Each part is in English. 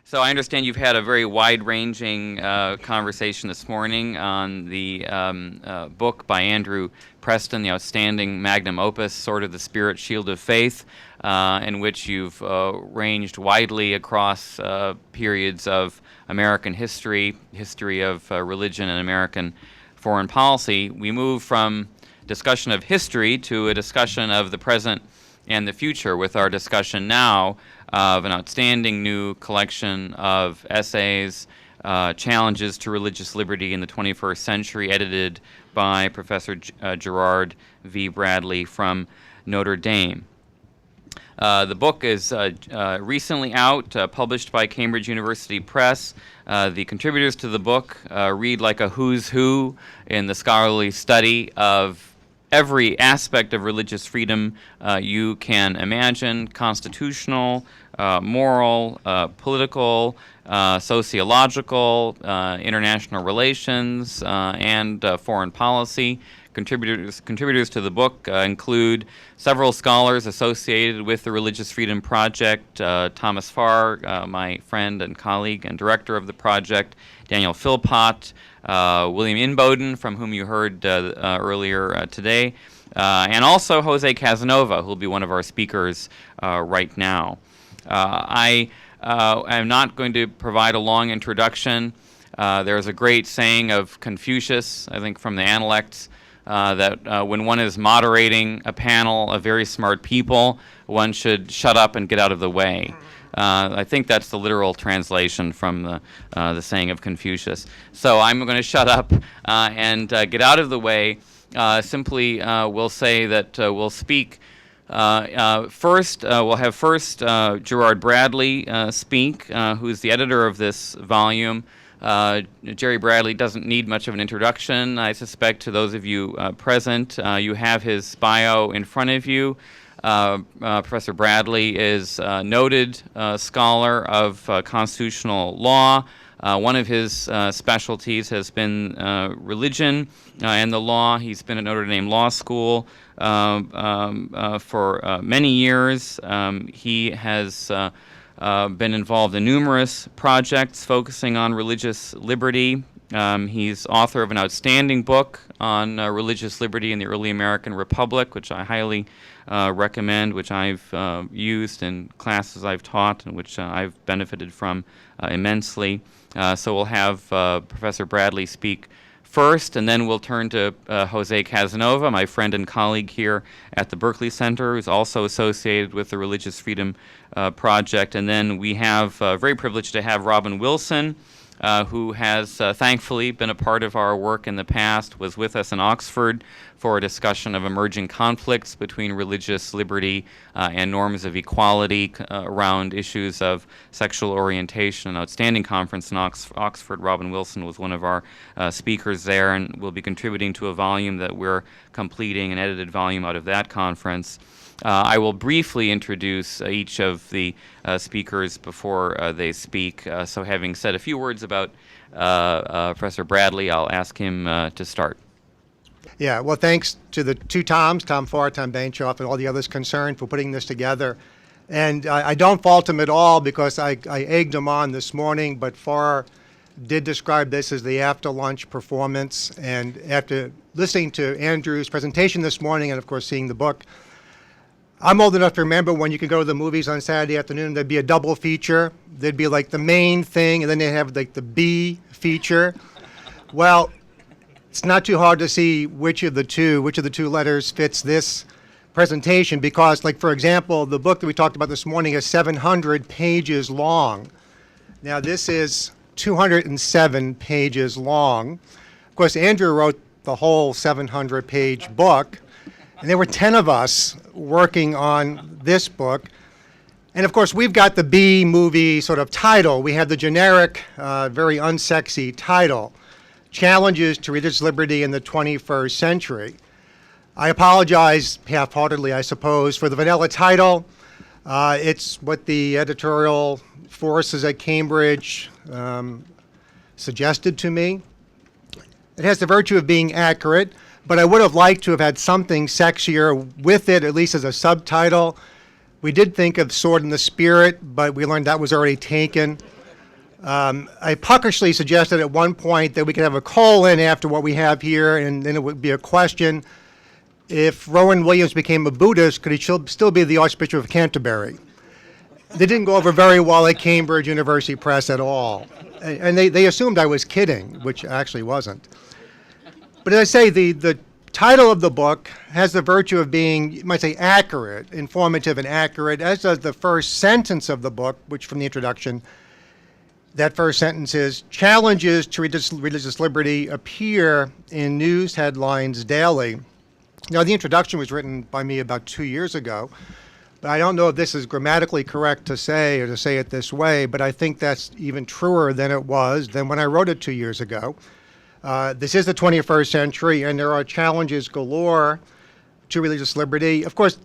So I understand you've had a very wide-ranging conversation this morning on the book by Andrew Preston, the outstanding magnum opus, Sword of the Spirit, Shield of Faith, in which you've ranged widely across periods of American history, history of religion and American foreign policy. We move from discussion of history to a discussion of the present and the future, with our discussion now of an outstanding new collection of essays, Challenges to Religious Liberty in the 21st Century, edited by Professor Gerard V. Bradley from Notre Dame. The book is recently out, published by Cambridge University Press. The contributors to the book read like a who's who in the scholarly study of every aspect of religious freedom you can imagine: constitutional, moral, political, sociological, international relations, and foreign policy. Contributors to the book include several scholars associated with the Religious Freedom Project: Thomas Farr, my friend and colleague and director of the project; Daniel Philpott; William Inboden, from whom you heard earlier today; and also Jose Casanova, who will be one of our speakers right now. I am not going to provide a long introduction. There's a great saying of Confucius, I think from the Analects, that when one is moderating a panel of very smart people, one should shut up and get out of the way. I think that's the literal translation from the saying of Confucius. So I'm going to shut up and get out of the way. Simply we'll say that we'll speak first. We'll have first Gerard Bradley speak, who's the editor of this volume. Jerry Bradley doesn't need much of an introduction, I suspect, to those of you present. You have his bio in front of you. Professor Bradley is a noted scholar of constitutional law. One of his specialties has been religion and the law. He's been at Notre Dame Law School for many years. He has been involved in numerous projects focusing on religious liberty. He's author of an outstanding book on religious liberty in the early American Republic, which I highly recommend, which I've used in classes I've taught and which I've benefited from immensely. So we'll have Professor Bradley speak first, and then we'll turn to Jose Casanova, my friend and colleague here at the Berkley Center, who's also associated with the Religious Freedom Project. And then we have very privileged to have Robin Wilson, who has thankfully been a part of our work in the past, was with us in Oxford for a discussion of emerging conflicts between religious liberty and norms of equality around issues of sexual orientation. An outstanding conference in Oxford. Robin Wilson was one of our speakers there, and will be contributing to a volume that we're completing, an edited volume out of that conference. I will briefly introduce each of the speakers before they speak. So having said a few words about Professor Bradley, I'll ask him to start. Yeah, well, thanks to the two Toms, Tom Farr, Tom Bancroft, and all the others concerned for putting this together. And I don't fault him at all, because I egged him on this morning, but Farr did describe this as the after-lunch performance. And after listening to Andrew's presentation this morning and, of course, seeing the book, I'm old enough to remember when you could go to the movies on Saturday afternoon, there'd be a double feature. There'd be like the main thing, and then they'd have like the B feature. Well, it's not too hard to see which of the two letters fits this presentation, because, like, for example, the book that we talked about this morning is 700 pages long. Now, this is 207 pages long. Of course, Andrew wrote the whole 700-page book, and there were 10 of us working on this book. And of course, we've got the B movie sort of title. We have the generic, very unsexy title, Challenges to Religious Liberty in the 21st Century. I apologize half-heartedly, I suppose, for the vanilla title. It's what the editorial forces at Cambridge suggested to me. It has the virtue of being accurate, but I would have liked to have had something sexier with it, at least as a subtitle. We did think of Sword in the Spirit, but we learned that was already taken. I puckishly suggested at one point that we could have a colon after what we have here, and then it would be a question: if Rowan Williams became a Buddhist, could he still be the Archbishop of Canterbury? They didn't go over very well at Cambridge University Press at all. And they assumed I was kidding, which I actually wasn't. But as I say, the title of the book has the virtue of being, you might say, accurate, informative and accurate, as does the first sentence of the book, which from the introduction, that first sentence is, challenges to religious liberty appear in news headlines daily. Now, the introduction was written by me about 2 years ago, but I don't know if this is grammatically correct to say or to say it this way, but I think that's even truer than it was than when I wrote it 2 years ago. This is the 21st century, and there are challenges galore to religious liberty. Of course,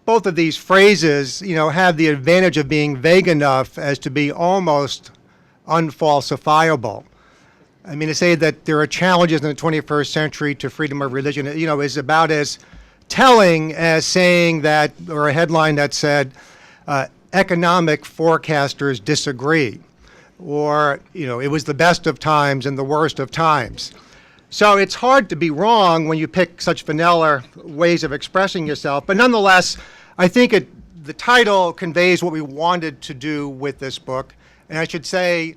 both of these phrases, have the advantage of being vague enough as to be almost unfalsifiable. I mean, to say that there are challenges in the 21st century to freedom of religion, is about as telling as saying that, or a headline that said, economic forecasters disagree, or, it was the best of times and the worst of times. So it's hard to be wrong when you pick such vanilla ways of expressing yourself, but nonetheless, I think the title conveys what we wanted to do with this book, and I should say,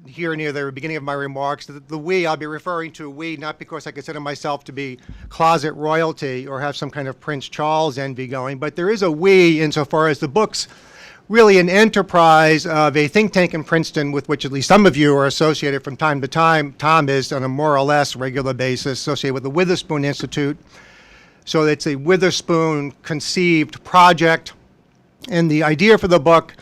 here near the beginning of my remarks, the we, I'll be referring to we, not because I consider myself to be closet royalty or have some kind of Prince Charles envy going, but there is a we insofar as the book's really an enterprise of a think tank in Princeton with which at least some of you are associated from time to time. Tom is on a more or less regular basis associated with the Witherspoon Institute. So it's a Witherspoon conceived project, and the idea for the book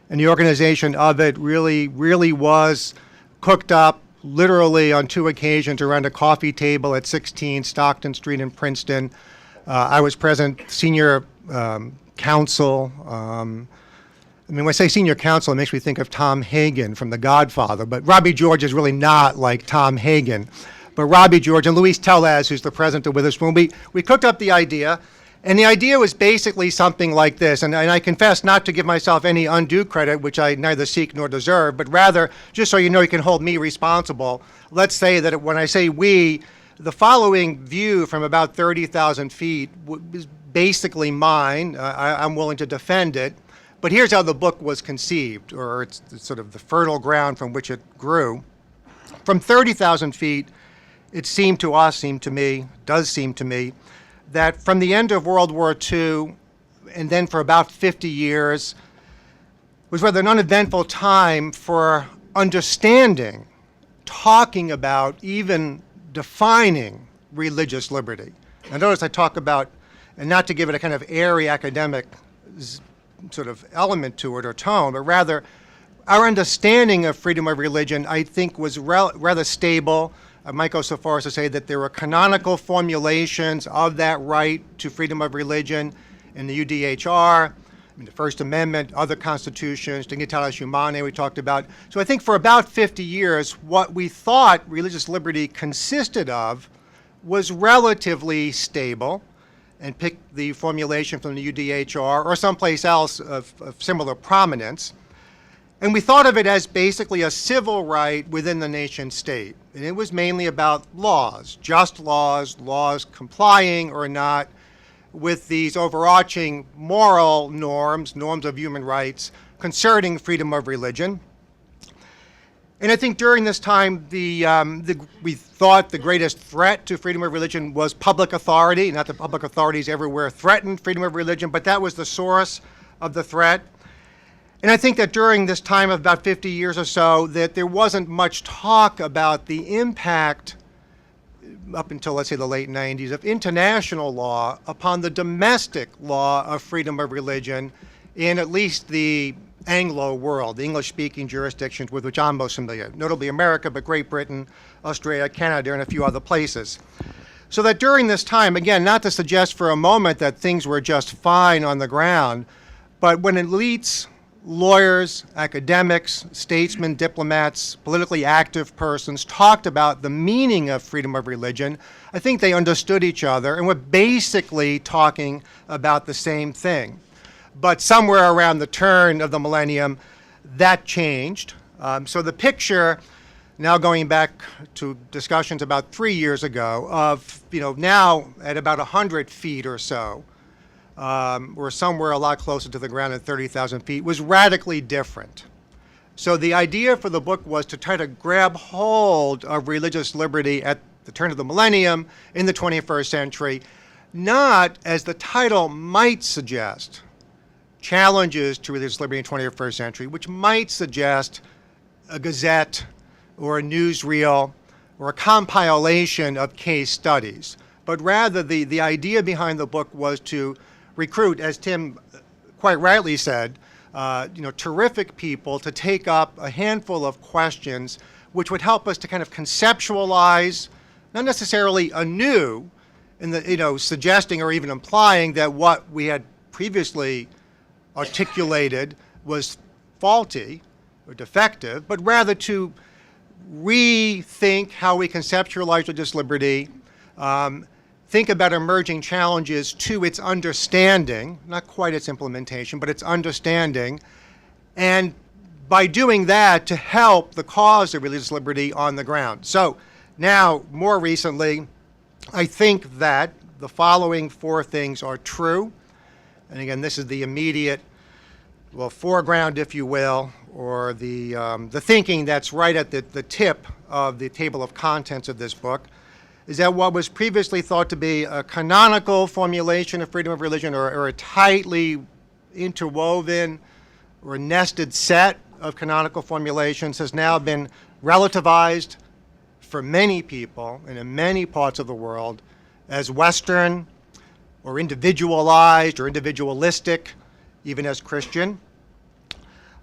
and the organization of it really was cooked up literally on 2 occasions around a coffee table at 16 Stockton Street in Princeton. I was present, senior counsel. When I say senior counsel, it makes me think of Tom Hagen from The Godfather, but Robbie George is really not like Tom Hagen. But Robbie George and Luis Tellez, who's the president of Witherspoon, we cooked up the idea. And the idea was basically something like this, and I confess not to give myself any undue credit, which I neither seek nor deserve, but rather, just so you know you can hold me responsible, let's say that when I say we, the following view from about 30,000 feet is basically mine. I'm willing to defend it, but here's how the book was conceived, or it's sort of the fertile ground from which it grew. From 30,000 feet, it seemed to me, that from the end of World War II, and then for about 50 years, was rather an uneventful time for understanding, talking about, even defining religious liberty. Now notice I talk about, and not to give it a kind of airy academic sort of element to it or tone, but rather our understanding of freedom of religion, I think, was rather stable. I might go so far as to say that there were canonical formulations of that right to freedom of religion in the UDHR, in the First Amendment, other constitutions, Dignitatis Humanae we talked about. So I think for about 50 years, what we thought religious liberty consisted of was relatively stable, and pick the formulation from the UDHR or someplace else of similar prominence. And we thought of it as basically a civil right within the nation state. And it was mainly about laws, just laws, laws complying or not with these overarching moral norms, norms of human rights concerning freedom of religion. And I think during this time, we thought the greatest threat to freedom of religion was public authority. Not that public authorities everywhere threatened freedom of religion, but that was the source of the threat. And I think that during this time of about 50 years or so, that there wasn't much talk about the impact, up until, let's say, the late 90s, of international law upon the domestic law of freedom of religion in at least the Anglo world, the English-speaking jurisdictions with which I'm most familiar, notably America, but Great Britain, Australia, Canada, and a few other places. So that during this time, again, not to suggest for a moment that things were just fine on the ground, but when elites, lawyers, academics, statesmen, diplomats, politically active persons talked about the meaning of freedom of religion, I think they understood each other and were basically talking about the same thing. But somewhere around the turn of the millennium, that changed. So the picture, now going back to discussions about 3 years ago, of now at about 100 feet or so, or somewhere a lot closer to the ground at 30,000 feet, was radically different. So the idea for the book was to try to grab hold of religious liberty at the turn of the millennium in the 21st century, not, as the title might suggest, challenges to religious liberty in the 21st century, which might suggest a gazette or a newsreel or a compilation of case studies. But rather, the idea behind the book was to recruit, as Tim quite rightly said, terrific people to take up a handful of questions which would help us to kind of conceptualize, not necessarily anew, in the suggesting or even implying that what we had previously articulated was faulty or defective, but rather to rethink how we conceptualize religious liberty, think about emerging challenges to its understanding, not quite its implementation, but its understanding, and by doing that, to help the cause of religious liberty on the ground. So now, more recently, I think that the following four things are true. And again, this is the immediate, foreground, if you will, or the thinking that's right at the tip of the table of contents of this book, is that what was previously thought to be a canonical formulation of freedom of religion, or a tightly interwoven or nested set of canonical formulations, has now been relativized for many people and in many parts of the world as Western or individualized or individualistic, even as Christian.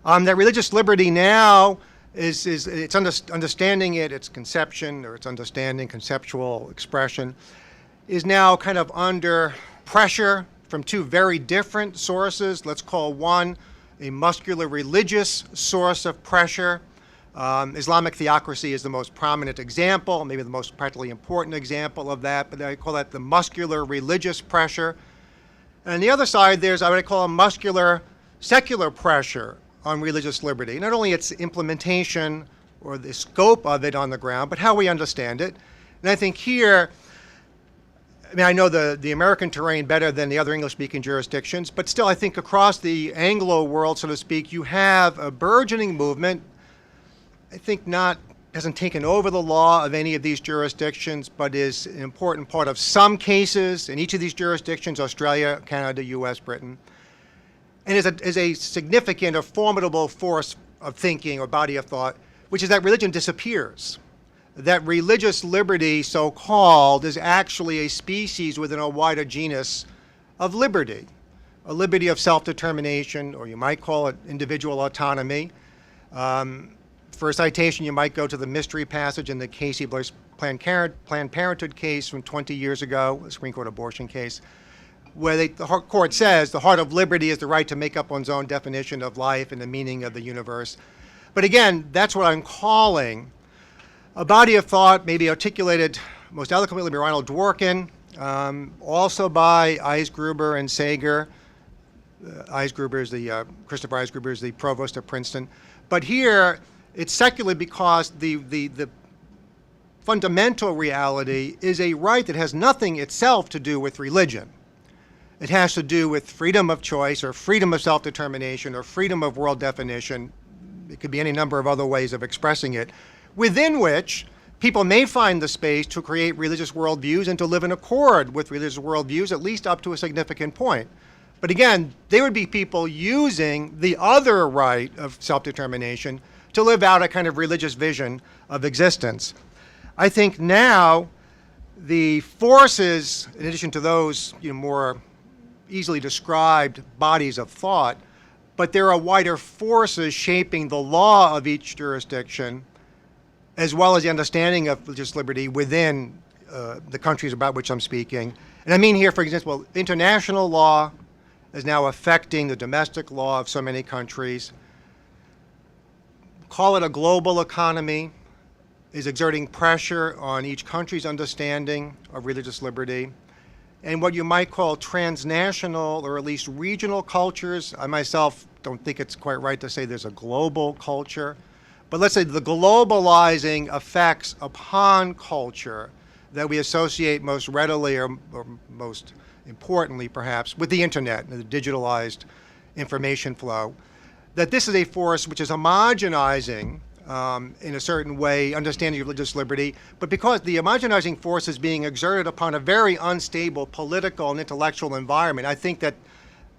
That religious liberty now is it's understanding it, its conception or its understanding, conceptual expression, is now kind of under pressure from two very different sources. Let's call one a muscular religious source of pressure. Islamic theocracy is the most prominent example, maybe the most practically important example of that, but I call that the muscular religious pressure. And on the other side, there's what I call a muscular secular pressure on religious liberty, not only its implementation or the scope of it on the ground, but how we understand it. And I think here, I know the American terrain better than the other English-speaking jurisdictions, but still I think across the Anglo world, so to speak, you have a burgeoning movement. I think hasn't taken over the law of any of these jurisdictions, but is an important part of some cases in each of these jurisdictions: Australia, Canada, US, Britain, and is a significant or formidable force of thinking or body of thought, which is that religion disappears. That religious liberty, so-called, is actually a species within a wider genus of liberty, a liberty of self-determination, or you might call it individual autonomy. For a citation, you might go to the mystery passage in the Casey Blair's Planned Parenthood case from 20 years ago, the Supreme Court abortion case, where the court says the heart of liberty is the right to make up one's own definition of life and the meaning of the universe. But again, that's what I'm calling a body of thought, maybe articulated most eloquently by Ronald Dworkin, also by Eisgruber and Sager. Christopher Eisgruber is the provost of Princeton. But here, it's secular because the fundamental reality is a right that has nothing itself to do with religion. It has to do with freedom of choice or freedom of self-determination or freedom of world definition. It could be any number of other ways of expressing it, within which people may find the space to create religious worldviews and to live in accord with religious worldviews, at least up to a significant point. But again, they would be people using the other right of self-determination to live out a kind of religious vision of existence. I think now the forces, in addition to those more easily described bodies of thought, but there are wider forces shaping the law of each jurisdiction, as well as the understanding of religious liberty within the countries about which I'm speaking. And I mean here, for example, international law is now affecting the domestic law of so many countries. Call it a global economy, is exerting pressure on each country's understanding of religious liberty. And what you might call transnational or at least regional cultures, I myself don't think it's quite right to say there's a global culture, but let's say the globalizing effects upon culture that we associate most readily or most importantly perhaps with the internet and the digitalized information flow, that this is a force which is homogenizing in a certain way understanding of religious liberty, but because the homogenizing force is being exerted upon a very unstable political and intellectual environment, I think that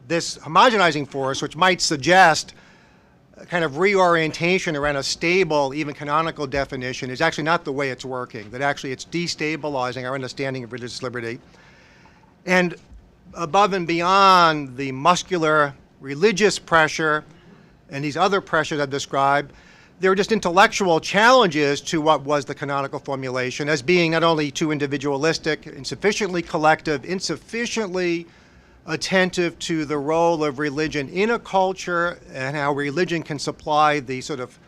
this homogenizing force, which might suggest a kind of reorientation around a stable, even canonical definition, is actually not the way it's working, that actually it's destabilizing our understanding of religious liberty. And above and beyond the muscular religious pressure and these other pressures I've described, there are just intellectual challenges to what was the canonical formulation as being not only too individualistic, insufficiently collective, insufficiently attentive to the role of religion in a culture and how religion can supply the sort of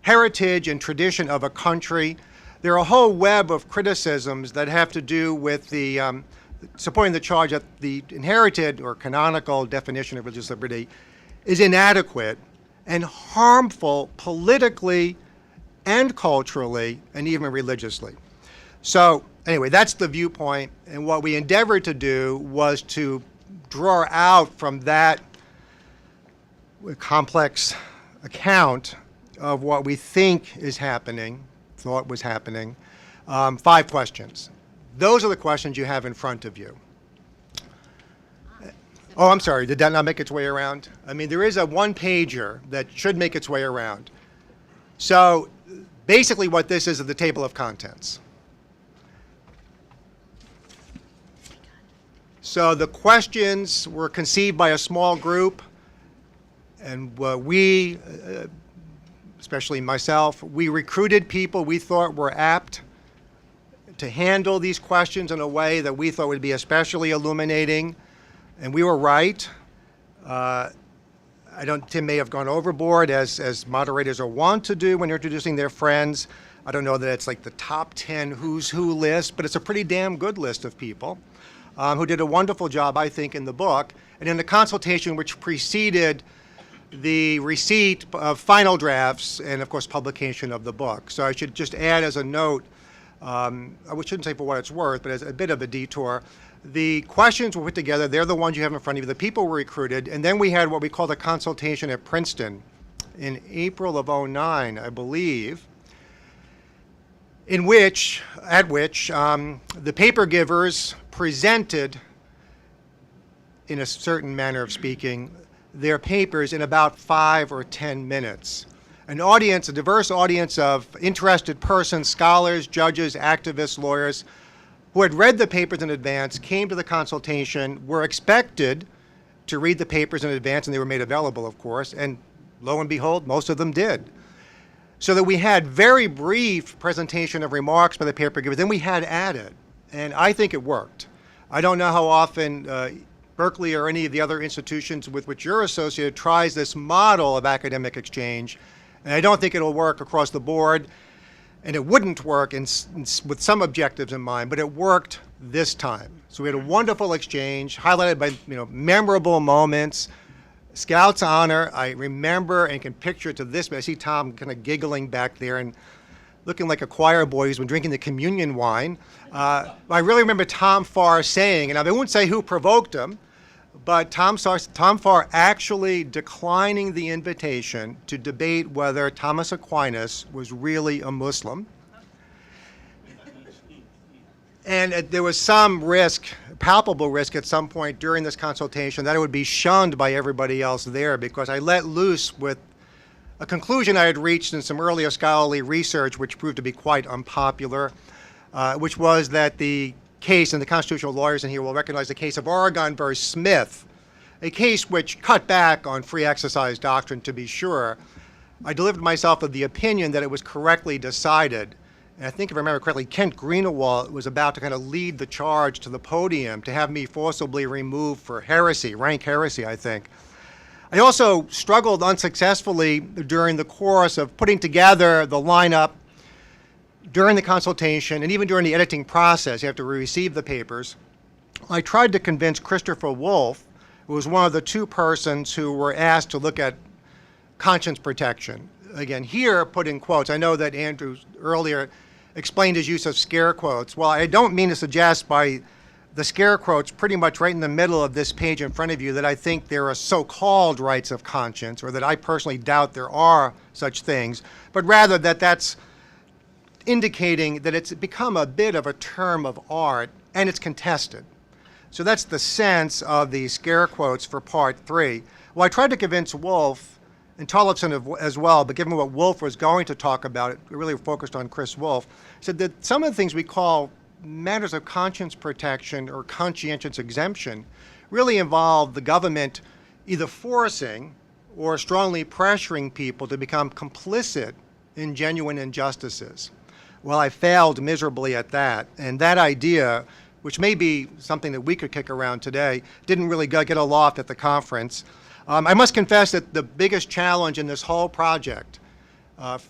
heritage and tradition of a country. There are a whole web of criticisms that have to do with the supporting the charge that the inherited or canonical definition of religious liberty is inadequate and harmful politically and culturally and even religiously. So anyway, that's the viewpoint, and what we endeavored to do was to draw out from that complex account of what we think is happening, thought was happening, 5 questions. Those are the questions you have in front of you. Oh, I'm sorry, did that not make its way around? I mean, there is a one-pager that should make its way around. So basically what this is the table of contents. So the questions were conceived by a small group, and we, especially myself, we recruited people we thought were apt to handle these questions in a way that we thought would be especially illuminating. And we were right. Tim may have gone overboard, as moderators are wont to do when they're introducing their friends. I don't know that it's like the top 10 who's who list, but it's a pretty damn good list of people who did a wonderful job, I think, in the book. And in the consultation which preceded the receipt of final drafts and, of course, publication of the book. So I should just add as a note, I shouldn't say for what it's worth, but as a bit of a detour, the questions were put together. They're the ones you have in front of you. The people were recruited. And then we had what we called a consultation at Princeton in April of '09, I believe, at which the paper givers presented, in a certain manner of speaking, their papers in about 5 or 10 minutes. An audience, a diverse audience of interested persons, scholars, judges, activists, lawyers, who had read the papers in advance, came to the consultation, were expected to read the papers in advance, and they were made available, of course, and lo and behold, most of them did. So that we had very brief presentation of remarks by the paper givers, then we had added, and I think it worked. I don't know how often Berkeley or any of the other institutions with which you're associated tries this model of academic exchange, and I don't think it'll work across the board. And it wouldn't work with some objectives in mind, but it worked this time. So we had a wonderful exchange, highlighted by memorable moments. Scout's honor, I remember and can picture to this, but I see Tom kind of giggling back there and looking like a choir boy who's been drinking the communion wine. I really remember Tom Farr saying, and I won't say who provoked him, but Tom Farr actually declining the invitation to debate whether Thomas Aquinas was really a Muslim. And there was some risk, palpable risk at some point during this consultation that it would be shunned by everybody else there, because I let loose with a conclusion I had reached in some earlier scholarly research, which proved to be quite unpopular, which was that the case, and the constitutional lawyers in here will recognize the case of Oregon versus Smith, a case which cut back on free exercise doctrine, to be sure. I delivered myself of the opinion that it was correctly decided. And I think, if I remember correctly, Kent Greenawalt was about to kind of lead the charge to the podium to have me forcibly removed for heresy, rank heresy, I think. I also struggled unsuccessfully during the course of putting together the lineup during the consultation, and even during the editing process after we received the papers. I tried to convince Christopher Wolfe, who was one of the 2 persons who were asked to look at conscience protection. again, here put in quotes. I know that Andrew earlier explained his use of scare quotes. Well, I don't mean to suggest by the scare quotes pretty much right in the middle of this page in front of you that I think there are so-called rights of conscience, or that I personally doubt there are such things, but rather that that's indicating that it's become a bit of a term of art and it's contested. So that's the sense of the scare quotes for part 3. Well, I tried to convince Wolf and Tollefson as well, but given what Wolf was going to talk about, it really focused on Chris Wolf, said that some of the things we call matters of conscience protection or conscientious exemption really involve the government either forcing or strongly pressuring people to become complicit in genuine injustices. Well, I failed miserably at that, and that idea, which may be something that we could kick around today, didn't really get aloft at the conference. I must confess that the biggest challenge in this whole project,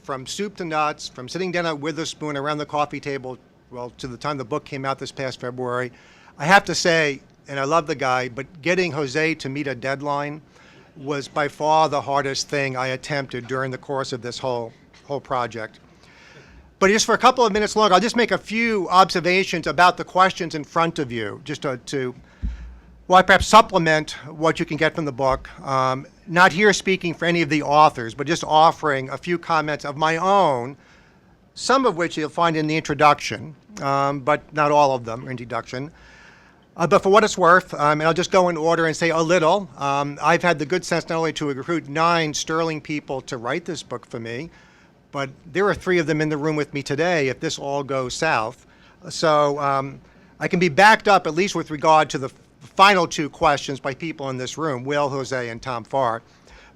from soup to nuts, from sitting down at Witherspoon around the coffee table, well, to the time the book came out this past February, I have to say, and I love the guy, but getting Jose to meet a deadline was by far the hardest thing I attempted during the course of this whole project. But just for a couple of minutes longer, I'll just make a few observations about the questions in front of you, just to perhaps supplement what you can get from the book. Not here speaking for any of the authors, but just offering a few comments of my own, some of which you'll find in the introduction, but not all of them are introduction. But for what it's worth, and I'll just go in order and say a little, I've had the good sense not only to recruit 9 sterling people to write this book for me, but there are 3 of them in the room with me today if this all goes south. So I can be backed up, at least with regard to the final 2 questions by people in this room, Will, Jose, and Tom Farr.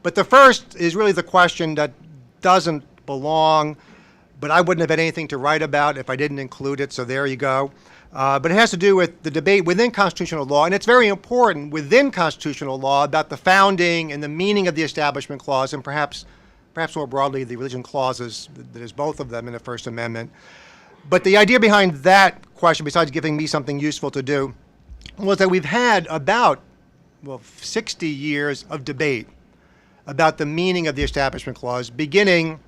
But the first is really the question that doesn't belong, but I wouldn't have had anything to write about if I didn't include it, so there you go. But it has to do with the debate within constitutional law, and it's very important within constitutional law about the founding and the meaning of the Establishment Clause, and perhaps more broadly the religion clauses, that is both of them in the First Amendment. But the idea behind that question, besides giving me something useful to do, was that we've had about, 60 years of debate about the meaning of the Establishment Clause, beginning,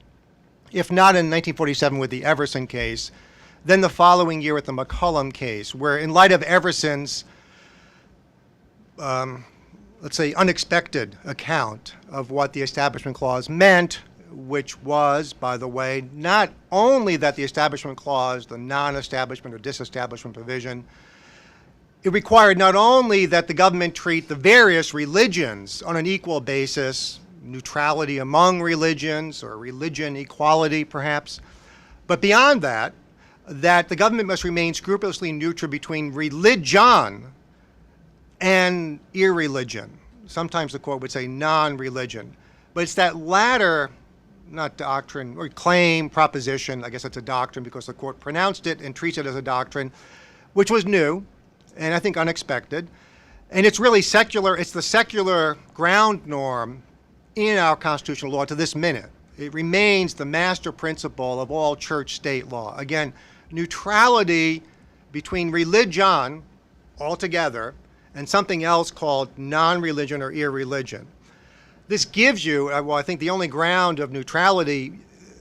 if not in 1947 with the Everson case, then the following year with the McCullum case, where in light of Everson's, let's say, unexpected account of what the Establishment Clause meant, which was, by the way, not only that the Establishment Clause, the non-establishment or disestablishment provision, it required not only that the government treat the various religions on an equal basis, neutrality among religions, or religion equality perhaps, but beyond that, that the government must remain scrupulously neutral between religion and irreligion. Sometimes the court would say non-religion. But it's that latter, not doctrine, or claim, proposition, I guess it's a doctrine because the court pronounced it and treats it as a doctrine, which was new, and I think unexpected. And it's really secular, it's the secular ground norm in our constitutional law to this minute. It remains the master principle of all church-state law. Again, neutrality between religion altogether and something else called non-religion or irreligion. This gives you, I think the only ground of neutrality,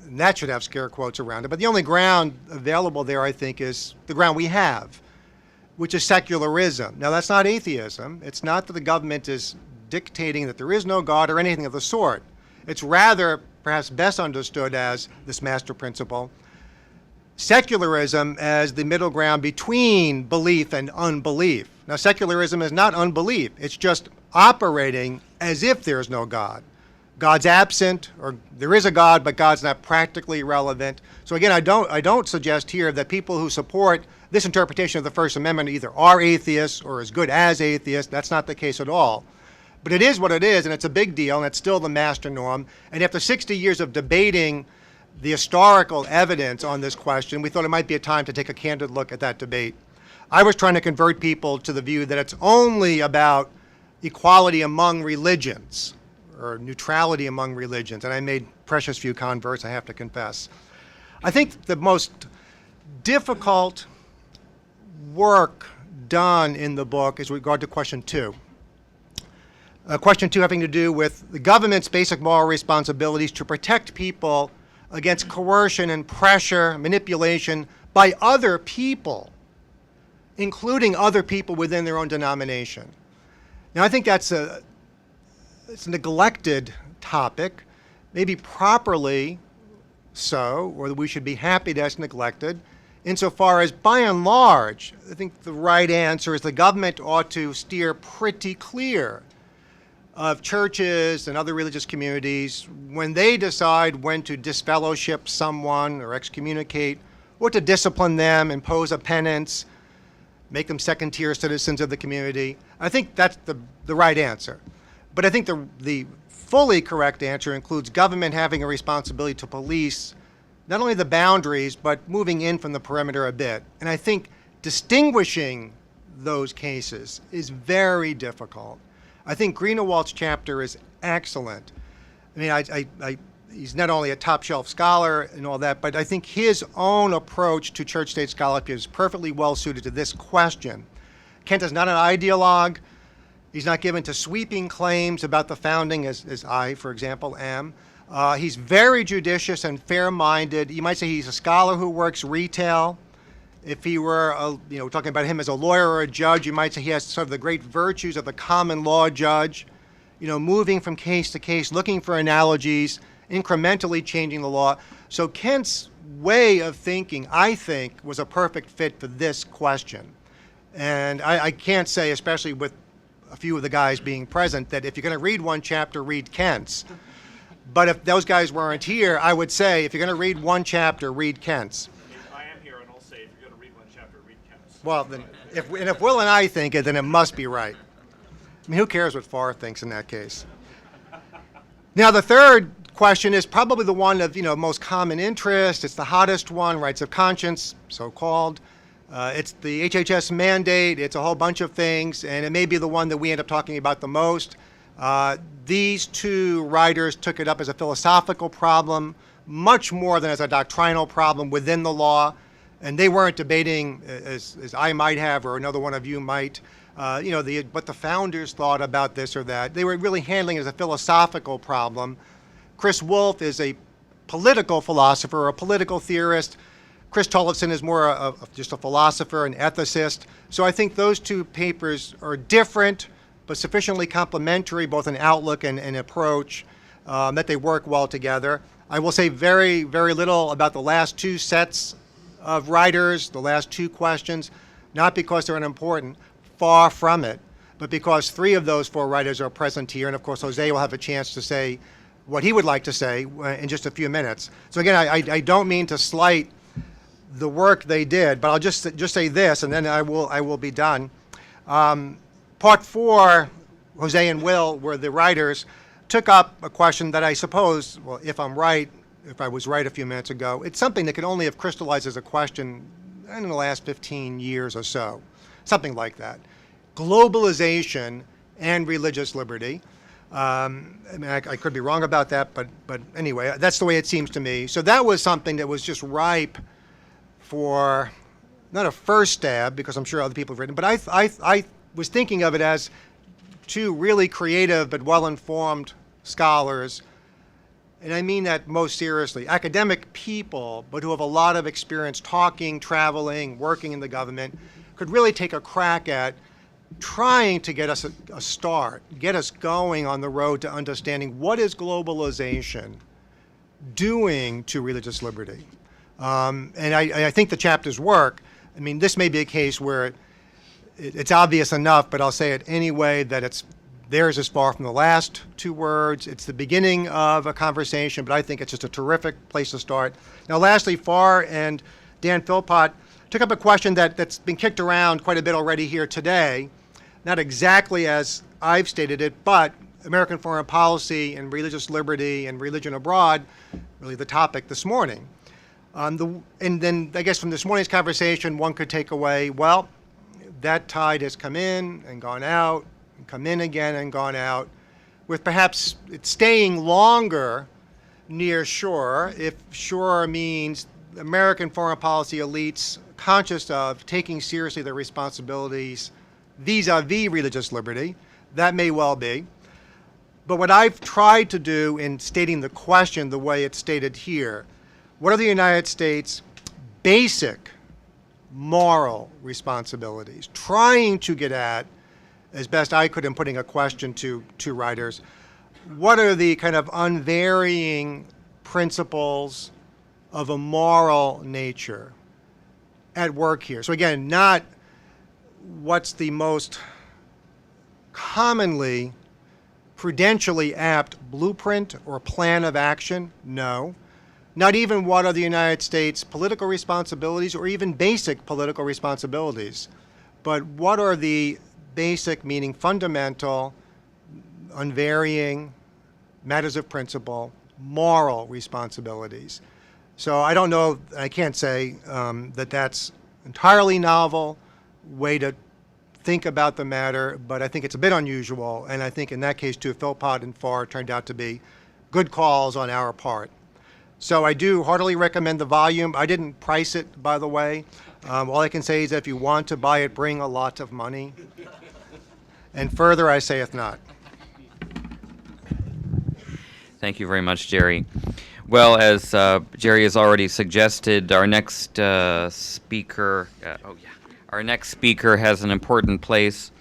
and that should have scare quotes around it, but the only ground available there, I think, is the ground we have, which is secularism. Now, that's not atheism. It's not that the government is dictating that there is no God or anything of the sort. It's rather, perhaps best understood as this master principle, secularism as the middle ground between belief and unbelief. Now, secularism is not unbelief. It's just operating as if there's no God. God's absent, or there is a God, but God's not practically relevant. So again, I don't suggest here that people who support this interpretation of the First Amendment either are atheists or as good as atheists. That's not the case at all. But it is what it is, and it's a big deal, and it's still the master norm. And after 60 years of debating the historical evidence on this question, we thought it might be a time to take a candid look at that debate. I was trying to convert people to the view that it's only about equality among religions, or neutrality among religions, and I made precious few converts, I have to confess. I think the most difficult work done in the book is with regard to question 2. Question 2 having to do with the government's basic moral responsibilities to protect people against coercion and pressure, manipulation by other people, including other people within their own denomination. Now, I think it's a neglected topic, maybe properly so, or we should be happy that it's neglected, insofar as, by and large, I think the right answer is the government ought to steer pretty clear of churches and other religious communities when they decide when to disfellowship someone or excommunicate, or to discipline them, impose a penance, make them second-tier citizens of the community. I think that's the right answer. But I think the fully correct answer includes government having a responsibility to police not only the boundaries, but moving in from the perimeter a bit. And I think distinguishing those cases is very difficult. I think Greenewald's chapter is excellent. I mean, he's not only a top-shelf scholar and all that, but I think his own approach to church-state scholarship is perfectly well-suited to this question. Kent is not an ideologue. He's not given to sweeping claims about the founding, as I, for example, am. He's very judicious and fair-minded. You might say he's a scholar who works retail. If he were, talking about him as a lawyer or a judge, you might say he has sort of the great virtues of the common law judge, moving from case to case, looking for analogies, incrementally changing the law. So Kent's way of thinking, I think, was a perfect fit for this question. And I can't say, especially with a few of the guys being present, that if you're going to read one chapter, read Kent's. But if those guys weren't here, I would say, if you're going to read one chapter, read Kent's. I am here, and I'll say, if you're going to read one chapter, read Kent's. Well, then, if Will and I think it, then it must be right. I mean, who cares what Farr thinks in that case? Now, the third question is probably the one of most common interest. It's the hottest one, rights of conscience, so-called. It's the HHS mandate. It's a whole bunch of things, and it may be the one that we end up talking about the most. These two writers took it up as a philosophical problem, much more than as a doctrinal problem within the law, and they weren't debating, as I might have or another one of you might, what the founders thought about this or that. They were really handling it as a philosophical problem. Chris Wolfe is a political philosopher, a political theorist. Chris Tollefson is more just a philosopher, an ethicist. So I think those two papers are different, but sufficiently complementary, both in outlook and approach, that they work well together. I will say very, very little about the last two sets of writers, the last two questions, not because they're unimportant, far from it, but because three of those four writers are present here, and of course Jose will have a chance to say what he would like to say in just a few minutes. So again, I don't mean to slight the work they did, but I'll just say this, and then I will be done. Part 4, Jose and Will were the writers, took up a question that I suppose, well, if I was right a few minutes ago, it's something that could only have crystallized as a question in the last 15 years or so, something like that. Globalization and religious liberty. I could be wrong about that, but anyway, that's the way it seems to me. So that was something that was just ripe for, not a first stab, because I'm sure other people have written, but I was thinking of it as two really creative but well-informed scholars, and I mean that most seriously, academic people, but who have a lot of experience talking, traveling, working in the government, could really take a crack at trying to get us a start, get us going on the road to understanding what is globalization doing to religious liberty. And I think the chapters work. I mean, this may be a case where it's obvious enough, but I'll say it anyway, that theirs is far from the last two words. It's the beginning of a conversation, but I think it's just a terrific place to start. Now, lastly, Farr and Dan Philpott took up a question that's been kicked around quite a bit already here today, not exactly as I've stated it, but American foreign policy and religious liberty and religion abroad, really the topic this morning. And then I guess from this morning's conversation, one could take away, well, that tide has come in and gone out, and come in again and gone out, with perhaps it staying longer near shore, if shore means American foreign policy elites conscious of taking seriously their responsibilities vis-a-vis religious liberty. That may well be. But what I've tried to do in stating the question the way it's stated here, what are the United States' basic moral responsibilities? Trying to get at, as best I could in putting a question to writers, what are the kind of unvarying principles of a moral nature at work here? So again, not what's the most commonly prudentially apt blueprint or plan of action, no. Not even what are the United States' political responsibilities or even basic political responsibilities, but what are the basic, meaning fundamental, unvarying, matters of principle, moral responsibilities. So I don't know, I can't say that that's entirely novel way to think about the matter, but I think it's a bit unusual, and I think in that case too, Philpott and Farr turned out to be good calls on our part. So I do heartily recommend the volume. I didn't price it, by the way. All I can say is if you want to buy it, bring a lot of money. And further I saith not. Thank you very much, Jerry. Well, as Jerry has already suggested, our next speaker, our next speaker has an important place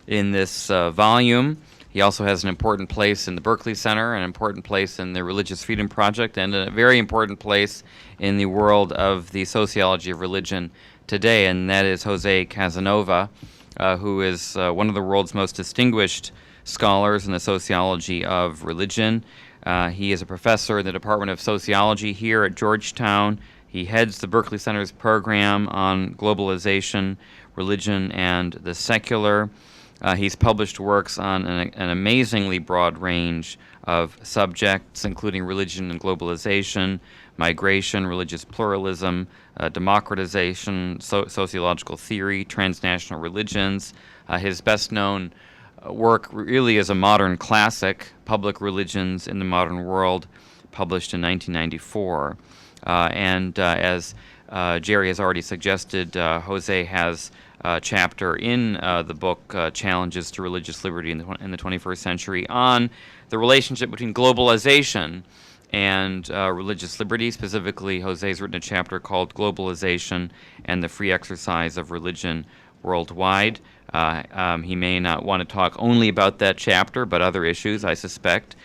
in this volume. He also has an important place in the Berkley Center, an important place in the Religious Freedom Project, and a very important place in the world of the sociology of religion today, and that is Jose Casanova, who is one of the world's most distinguished scholars in the sociology of religion. He is a professor in the Department of Sociology here at Georgetown. He heads the Berkley Center's program on globalization, religion, and the secular. He's published works on an amazingly broad range of subjects, including religion and globalization, migration, religious pluralism, democratization, sociological theory, transnational religions. His best-known work really is a modern classic, Public Religions in the Modern World, published in 1994. As Jerry has already suggested, Jose has a chapter in the book, Challenges to Religious Liberty in the 21st Century, on the relationship between globalization and religious liberty. Specifically, Jose's written a chapter called Globalization and the Free Exercise of Religion Worldwide. He may not want to talk only about that chapter, but other issues, I suspect.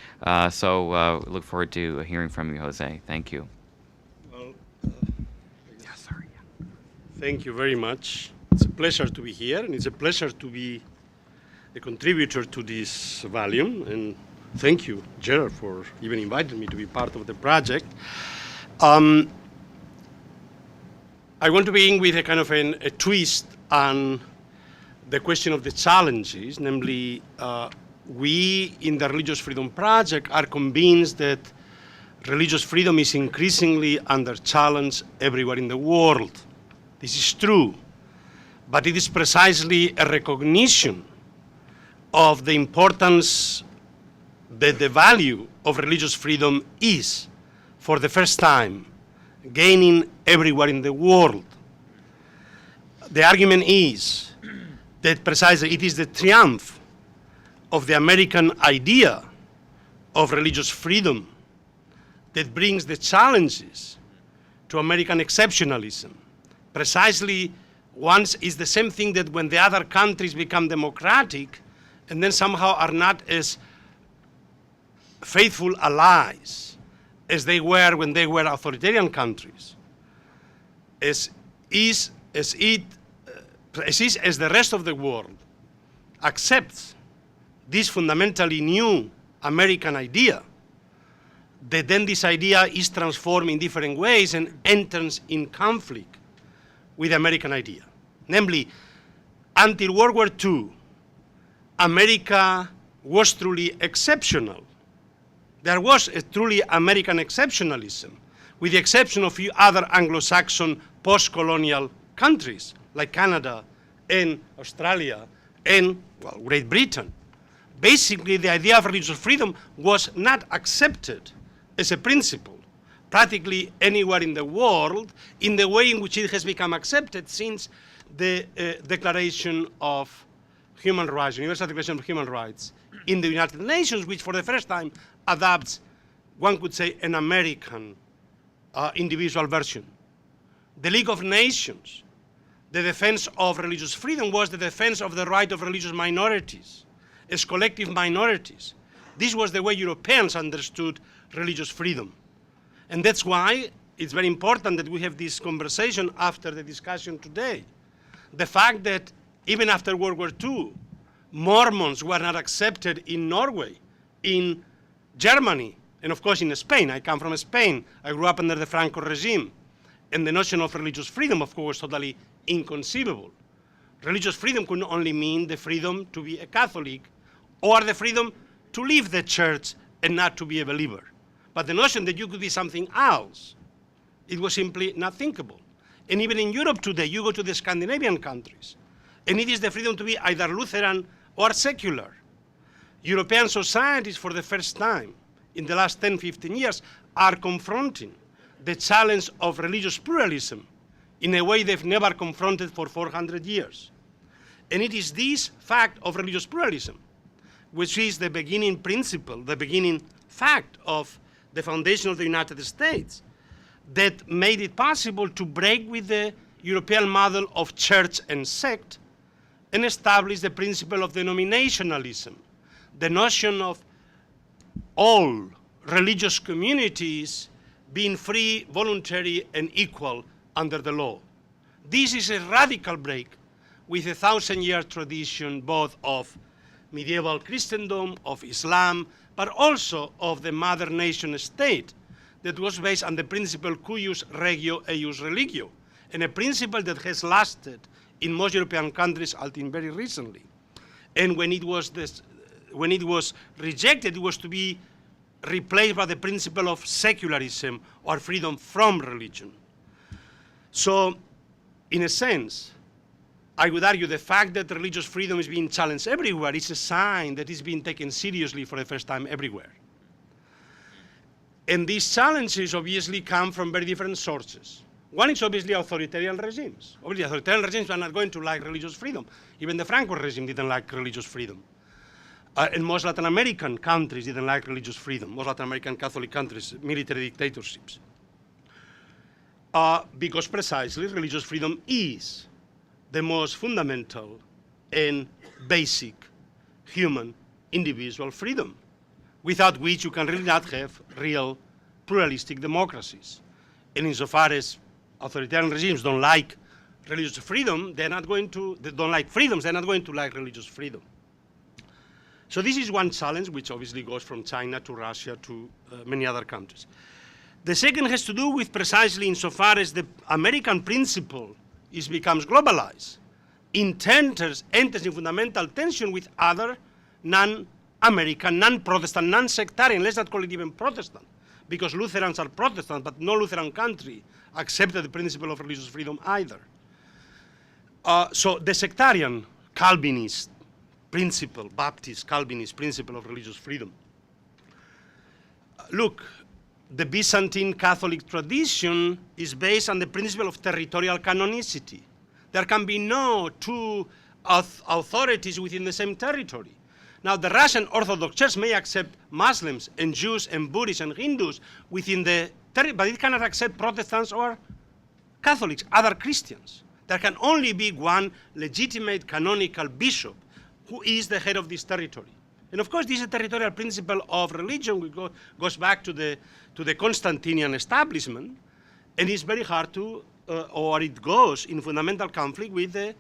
So look forward to hearing from you, Jose. Thank you. Well, thank you very much. It's a pleasure to be here, and it's a pleasure to be a contributor to this volume. And thank you, Gerard, for even inviting me to be part of the project. I want to begin with a kind of a twist on the question of the challenges, namely, we in the Religious Freedom Project are convinced that religious freedom is increasingly under challenge everywhere in the world. This is true, but it is precisely a recognition of the importance that the value of religious freedom is, for the first time, gaining everywhere in the world. The argument is that precisely it is the triumph of the American idea of religious freedom that brings the challenges to American exceptionalism. Precisely, once is the same thing that when the other countries become democratic and then somehow are not as faithful allies as they were when they were authoritarian countries, as the rest of the world accepts this fundamentally new American idea, that then this idea is transformed in different ways and enters in conflict with the American idea. Namely, until World War II, America was truly exceptional. There was a truly American exceptionalism, with the exception of a few other Anglo-Saxon post-colonial countries, like Canada and Australia and, well, Great Britain. Basically, the idea of religious freedom was not accepted as a principle practically anywhere in the world in the way in which it has become accepted since the Declaration of human rights, Universal Declaration of Human Rights in the United Nations, which for the first time adopts, one could say, an American individual version. The League of Nations, the defense of religious freedom was the defense of the right of religious minorities as collective minorities. This was the way Europeans understood religious freedom. And that's why it's very important that we have this conversation after the discussion today. The fact that even after World War II, Mormons were not accepted in Norway, in Germany, and of course in Spain. I come from Spain. I grew up under the Franco regime. And the notion of religious freedom, of course, totally inconceivable. Religious freedom could only mean the freedom to be a Catholic or the freedom to leave the church and not to be a believer. But the notion that you could be something else, it was simply not thinkable. And even in Europe today, you go to the Scandinavian countries, and it is the freedom to be either Lutheran or secular. European societies, for the first time in the last 10, 15 years, are confronting the challenge of religious pluralism in a way they've never confronted for 400 years. And it is this fact of religious pluralism, which is the beginning principle, the beginning fact of the foundation of the United States, that made it possible to break with the European model of church and sect and establish the principle of denominationalism, the notion of all religious communities being free, voluntary, and equal under the law. This is a radical break with a 1,000-year tradition both of medieval Christendom, of Islam, but also of the mother nation state that was based on the principle cuius regio eius religio, and a principle that has lasted in most European countries until very recently. And when it was rejected, it was to be replaced by the principle of secularism or freedom from religion. So, in a sense, I would argue the fact that religious freedom is being challenged everywhere is a sign that it's being taken seriously for the first time everywhere. And these challenges obviously come from very different sources. One is obviously authoritarian regimes. Obviously, authoritarian regimes are not going to like religious freedom. Even the Franco regime didn't like religious freedom. And most Latin American countries didn't like religious freedom. Most Latin American Catholic countries, military dictatorships. Because precisely religious freedom is the most fundamental and basic human individual freedom, without which you can really not have real pluralistic democracies. And insofar as authoritarian regimes don't like religious freedom, they don't like freedoms, they're not going to like religious freedom. So this is one challenge, which obviously goes from China to Russia to many other countries. The second has to do with precisely insofar as the American principle becomes globalized, it enters in fundamental tension with other non-American, non-Protestant, non-sectarian, let's not call it even Protestant, because Lutherans are Protestant, but no Lutheran country accepted the principle of religious freedom either. So the sectarian Calvinist principle, Baptist Calvinist principle of religious freedom. Look, the Byzantine Catholic tradition is based on the principle of territorial canonicity. There can be no two authorities within the same territory. Now, the Russian Orthodox Church may accept Muslims and Jews and Buddhists and Hindus within the territory, but it cannot accept Protestants or Catholics, other Christians. There can only be one legitimate canonical bishop who is the head of this territory. And of course, this is a territorial principle of religion, which goes back to the Constantinian establishment, and it's very hard to, or it goes in fundamental conflict with the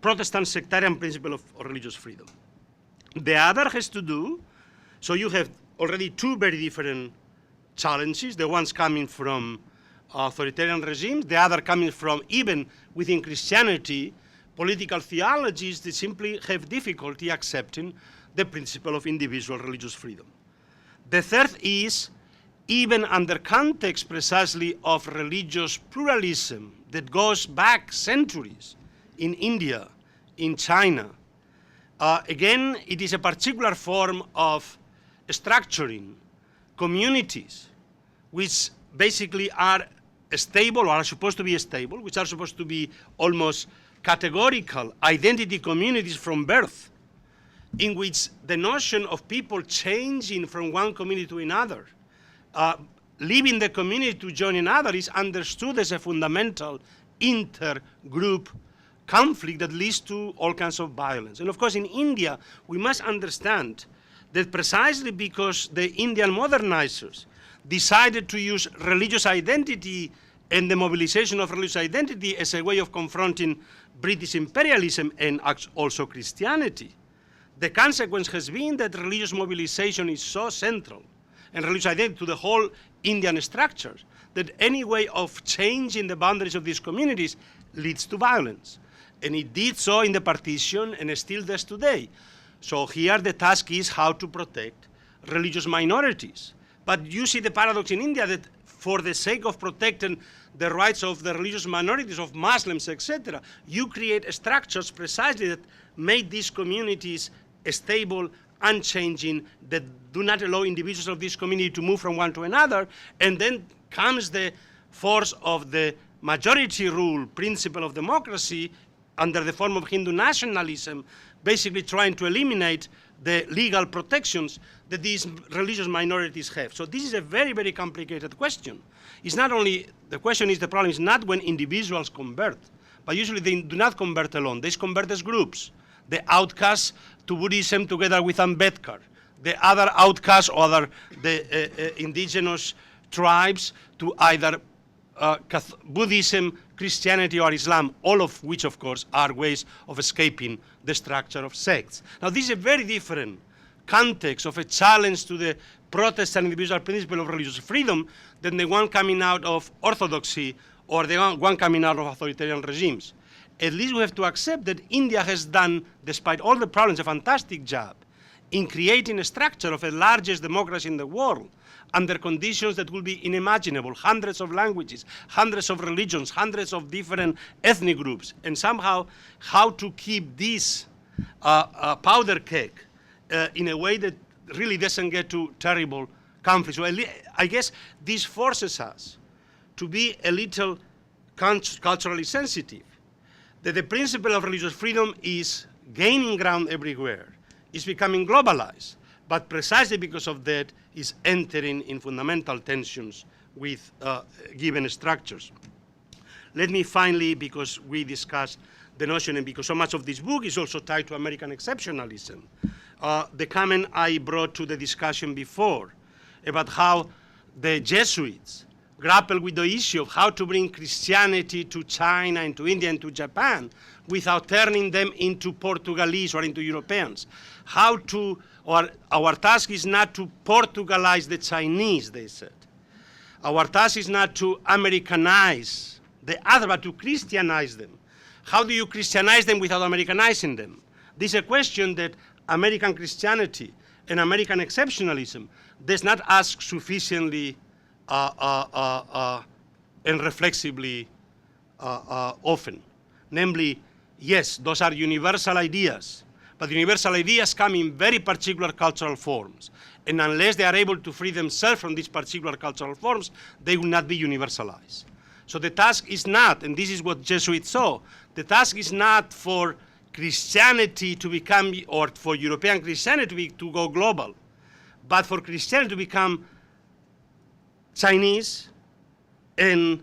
Protestant sectarian principle of religious freedom. The other has to do, so you have already two very different challenges, the ones coming from authoritarian regimes, the other coming from, even within Christianity, political theologies that simply have difficulty accepting the principle of individual religious freedom. The third is, even under context precisely of religious pluralism that goes back centuries in India, in China, again, it is a particular form of structuring communities which basically are stable or are supposed to be stable, which are supposed to be almost categorical identity communities from birth, in which the notion of people changing from one community to another, leaving the community to join another, is understood as a fundamental intergroup conflict that leads to all kinds of violence. And of course, in India, we must understand that precisely because the Indian modernizers decided to use religious identity and the mobilization of religious identity as a way of confronting British imperialism and also Christianity, the consequence has been that religious mobilization is so central and religious identity to the whole Indian structure that any way of changing the boundaries of these communities leads to violence. And it did so in the partition and it still does today. So here the task is how to protect religious minorities. But you see the paradox in India that for the sake of protecting the rights of the religious minorities, of Muslims, etc., you create structures precisely that make these communities stable, unchanging, that do not allow individuals of this community to move from one to another, and then comes the force of the majority rule principle of democracy under the form of Hindu nationalism, basically trying to eliminate the legal protections that these religious minorities have. So this is a very, very complicated question. It's not only, the question is, the problem is not when individuals convert, but usually they do not convert alone. They convert as groups. The outcasts to Buddhism together with Ambedkar. The other outcasts or the indigenous tribes to either Buddhism, Christianity, or Islam, all of which, of course, are ways of escaping the structure of sects. Now, this is a very different context of a challenge to the Protestant individual principle of religious freedom than the one coming out of orthodoxy or the one coming out of authoritarian regimes. At least we have to accept that India has done, despite all the problems, a fantastic job in creating a structure of the largest democracy in the world under conditions that will be unimaginable, hundreds of languages, hundreds of religions, hundreds of different ethnic groups, and somehow how to keep this powder keg in a way that really doesn't get to terrible conflicts. So I guess this forces us to be a little culturally sensitive, that the principle of religious freedom is gaining ground everywhere, is becoming globalized, but precisely because of that is entering in fundamental tensions with given structures. Let me finally, because we discussed the notion and because so much of this book is also tied to American exceptionalism, the comment I brought to the discussion before about how the Jesuits grapple with the issue of how to bring Christianity to China and to India and to Japan without turning them into Portuguese or into Europeans. How to, or our task is not to Portugalize the Chinese, they said. Our task is not to Americanize the other, but to Christianize them. How do you Christianize them without Americanizing them? This is a question that American Christianity and American exceptionalism does not ask sufficiently and reflexively often. Namely, yes, those are universal ideas, but universal ideas come in very particular cultural forms. And unless they are able to free themselves from these particular cultural forms, they will not be universalized. So the task is not, and this is what Jesuits saw, the task is not for Christianity to become, or for European Christianity to go global, but for Christianity to become Chinese and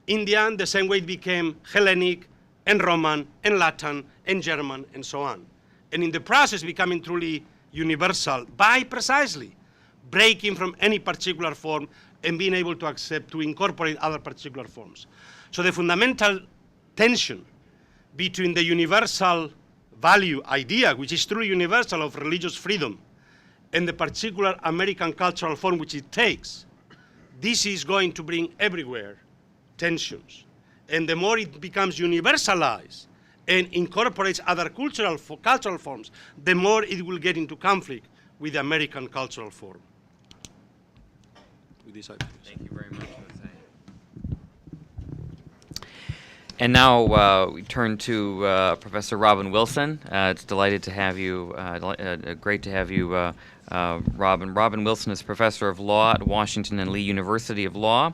Indian, the same way it became Hellenic and Roman and Latin and German and so on. And in the process becoming truly universal by precisely breaking from any particular form and being able to accept, to incorporate other particular forms. So the fundamental tension between the universal value idea, which is truly universal, of religious freedom, and the particular American cultural form which it takes, this is going to bring everywhere tensions. And the more it becomes universalized and incorporates other cultural forms, the more it will get into conflict with the American cultural form. With this, Thank you very much, Jose. And now we turn to Professor Robin Wilson. It's delighted to have you, great to have you, Robin. Robin Wilson is Professor of Law at Washington and Lee University of Law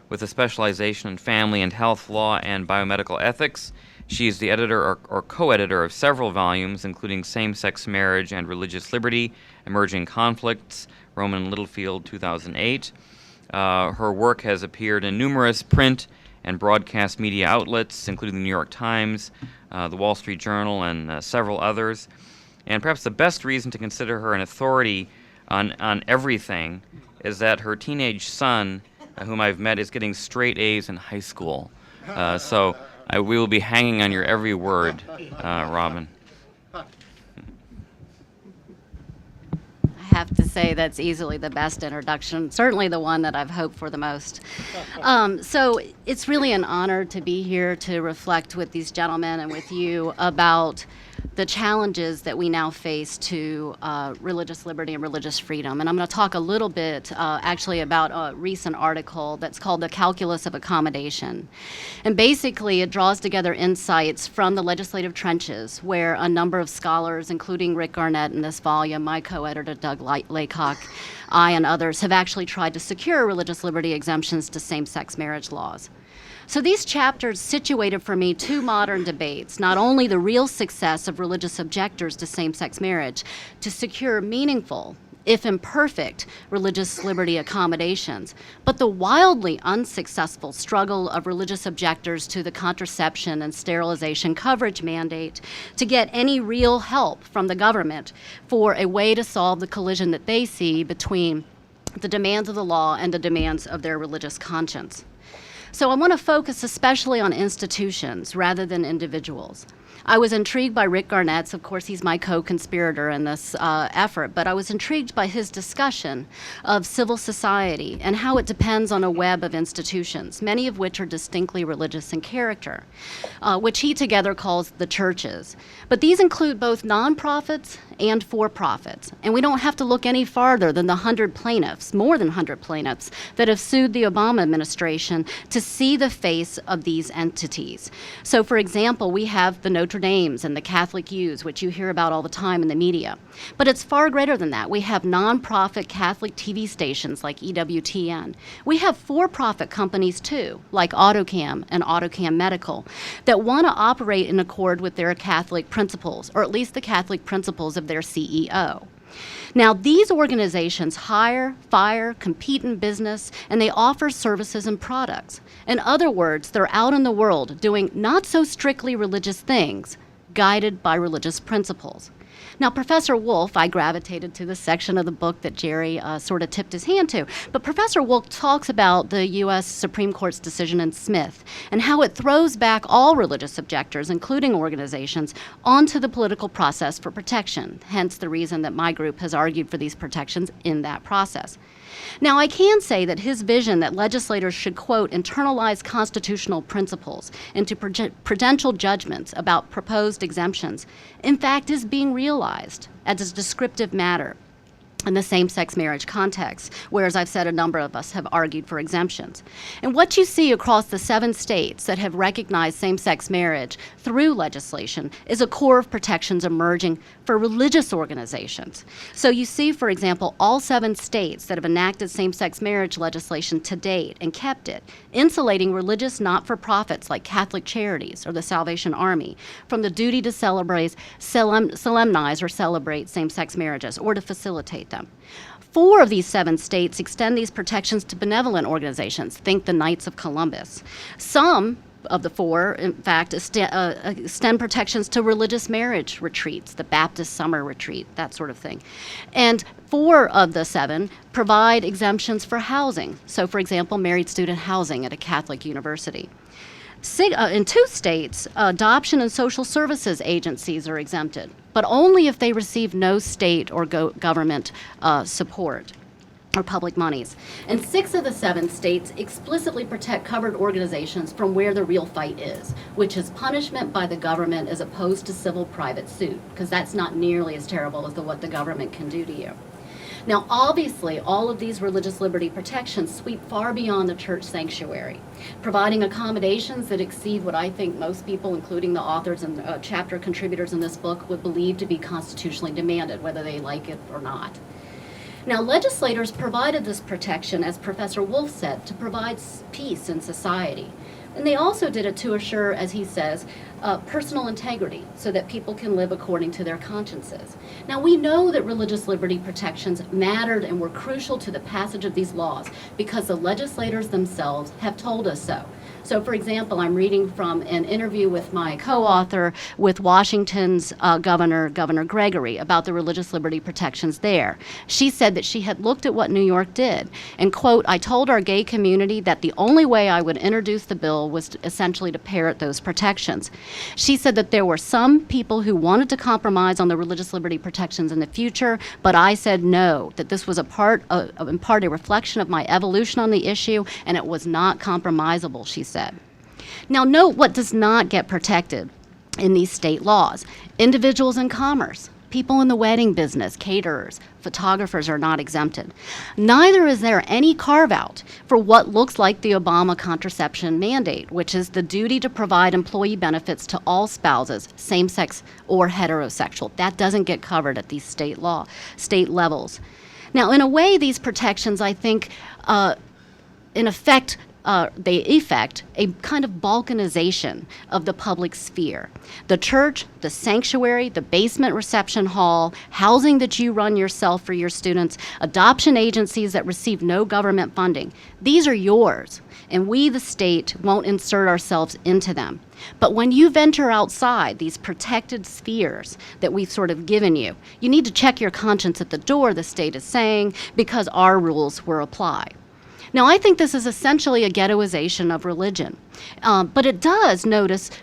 with a specialization in family and health law and biomedical ethics. She is the editor or co-editor of several volumes, including Same-Sex Marriage and Religious Liberty, Emerging Conflicts, Roman Littlefield, 2008. Her work has appeared in numerous print and broadcast media outlets, including the New York Times, the Wall Street Journal, and several others. And perhaps the best reason to consider her an authority on everything is that her teenage son, whom I've met, is getting straight A's in high school. So we will be hanging on your every word, Robin. I have to say that's easily the best introduction, certainly the one that I've hoped for the most. So it's really an honor to be here to reflect with these gentlemen and with you about the challenges that we now face to religious liberty and religious freedom. And I'm going to talk a little bit actually about a recent article that's called The Calculus of Accommodation. And basically it draws together insights from the legislative trenches where a number of scholars, including Rick Garnett in this volume, my co-editor Doug Laycock, I and others have actually tried to secure religious liberty exemptions to same-sex marriage laws. So these chapters situated for me two modern debates, not only the real success of religious objectors to same-sex marriage to secure meaningful, if imperfect, religious liberty accommodations, but the wildly unsuccessful struggle of religious objectors to the contraception and sterilization coverage mandate to get any real help from the government for a way to solve the collision that they see between the demands of the law and the demands of their religious conscience. So I want to focus especially on institutions rather than individuals. I was intrigued by Rick Garnett's, of course he's my co-conspirator in this effort, but I was intrigued by his discussion of civil society and how it depends on a web of institutions, many of which are distinctly religious in character, which he together calls the churches. But these include both nonprofits and for-profits, and we don't have to look any farther than the 100 plaintiffs, more than 100 plaintiffs, that have sued the Obama administration to see the face of these entities. So for example, we have the Notre Dames and the Catholic U's, which you hear about all the time in the media. But it's far greater than that. We have nonprofit Catholic TV stations like EWTN. We have for-profit companies too, like AutoCam and AutoCam Medical, that want to operate in accord with their Catholic principles, or at least the Catholic principles of their CEO. Now, these organizations hire, fire, compete in business, and they offer services and products. In other words, they're out in the world doing not so strictly religious things, guided by religious principles. Now, Professor Wolf, I gravitated to the section of the book that Jerry sort of tipped his hand to, but Professor Wolf talks about the U.S. Supreme Court's decision in Smith and how it throws back all religious objectors, including organizations, onto the political process for protection, hence the reason that my group has argued for these protections in that process. Now, I can say that his vision that legislators should, quote, internalize constitutional principles into prudential judgments about proposed exemptions, in fact, is being realized as a descriptive matter in the same-sex marriage context, whereas I've said a number of us have argued for exemptions. And what you see across the 7 states that have recognized same-sex marriage through legislation is a core of protections emerging for religious organizations. So you see, for example, all 7 states that have enacted same-sex marriage legislation to date and kept it, insulating religious not-for-profits like Catholic Charities or the Salvation Army from the duty to solemnize or celebrate same-sex marriages or to facilitate them. 4 of these 7 states extend these protections to benevolent organizations. Think the Knights of Columbus. Some of the 4, in fact, extend protections to religious marriage retreats, the Baptist Summer Retreat, that sort of thing. And 4 of the 7 provide exemptions for housing. So, for example, married student housing at a Catholic university. In 2 states, adoption and social services agencies are exempted, but only if they receive no state or government support or public monies. And 6 of the 7 states explicitly protect covered organizations from where the real fight is, which is punishment by the government as opposed to civil private suit, because that's not nearly as terrible as what the government can do to you. Now, obviously, all of these religious liberty protections sweep far beyond the church sanctuary, providing accommodations that exceed what I think most people, including the authors and chapter contributors in this book, would believe to be constitutionally demanded, whether they like it or not. Now, legislators provided this protection, as Professor Wolf said, to provide peace in society. And they also did it to assure, as he says, personal integrity so that people can live according to their consciences. Now, we know that religious liberty protections mattered and were crucial to the passage of these laws because the legislators themselves have told us so. So, for example, I'm reading from an interview with my co-author with Washington's Governor Gregory, about the religious liberty protections there. She said that she had looked at what New York did, and, quote, "I told our gay community that the only way I would introduce the bill was essentially to parrot those protections." She said that there were some people who wanted to compromise on the religious liberty protections in the future, but I said no, that this was in part a reflection of my evolution on the issue, and it was not compromisable, she said. Now, note what does not get protected in these state laws. Individuals in commerce, people in the wedding business, caterers, photographers are not exempted. Neither is there any carve-out for what looks like the Obama contraception mandate, which is the duty to provide employee benefits to all spouses, same-sex or heterosexual. That doesn't get covered at these state levels. Now, in a way, these protections, I think, they effect a kind of balkanization of the public sphere. The church, the sanctuary, the basement reception hall, housing that you run yourself for your students, adoption agencies that receive no government funding, these are yours, and we, the state, won't insert ourselves into them. But when you venture outside these protected spheres that we've sort of given you, you need to check your conscience at the door, the state is saying, because our rules will apply. Now, I think this is essentially a ghettoization of religion, but it does,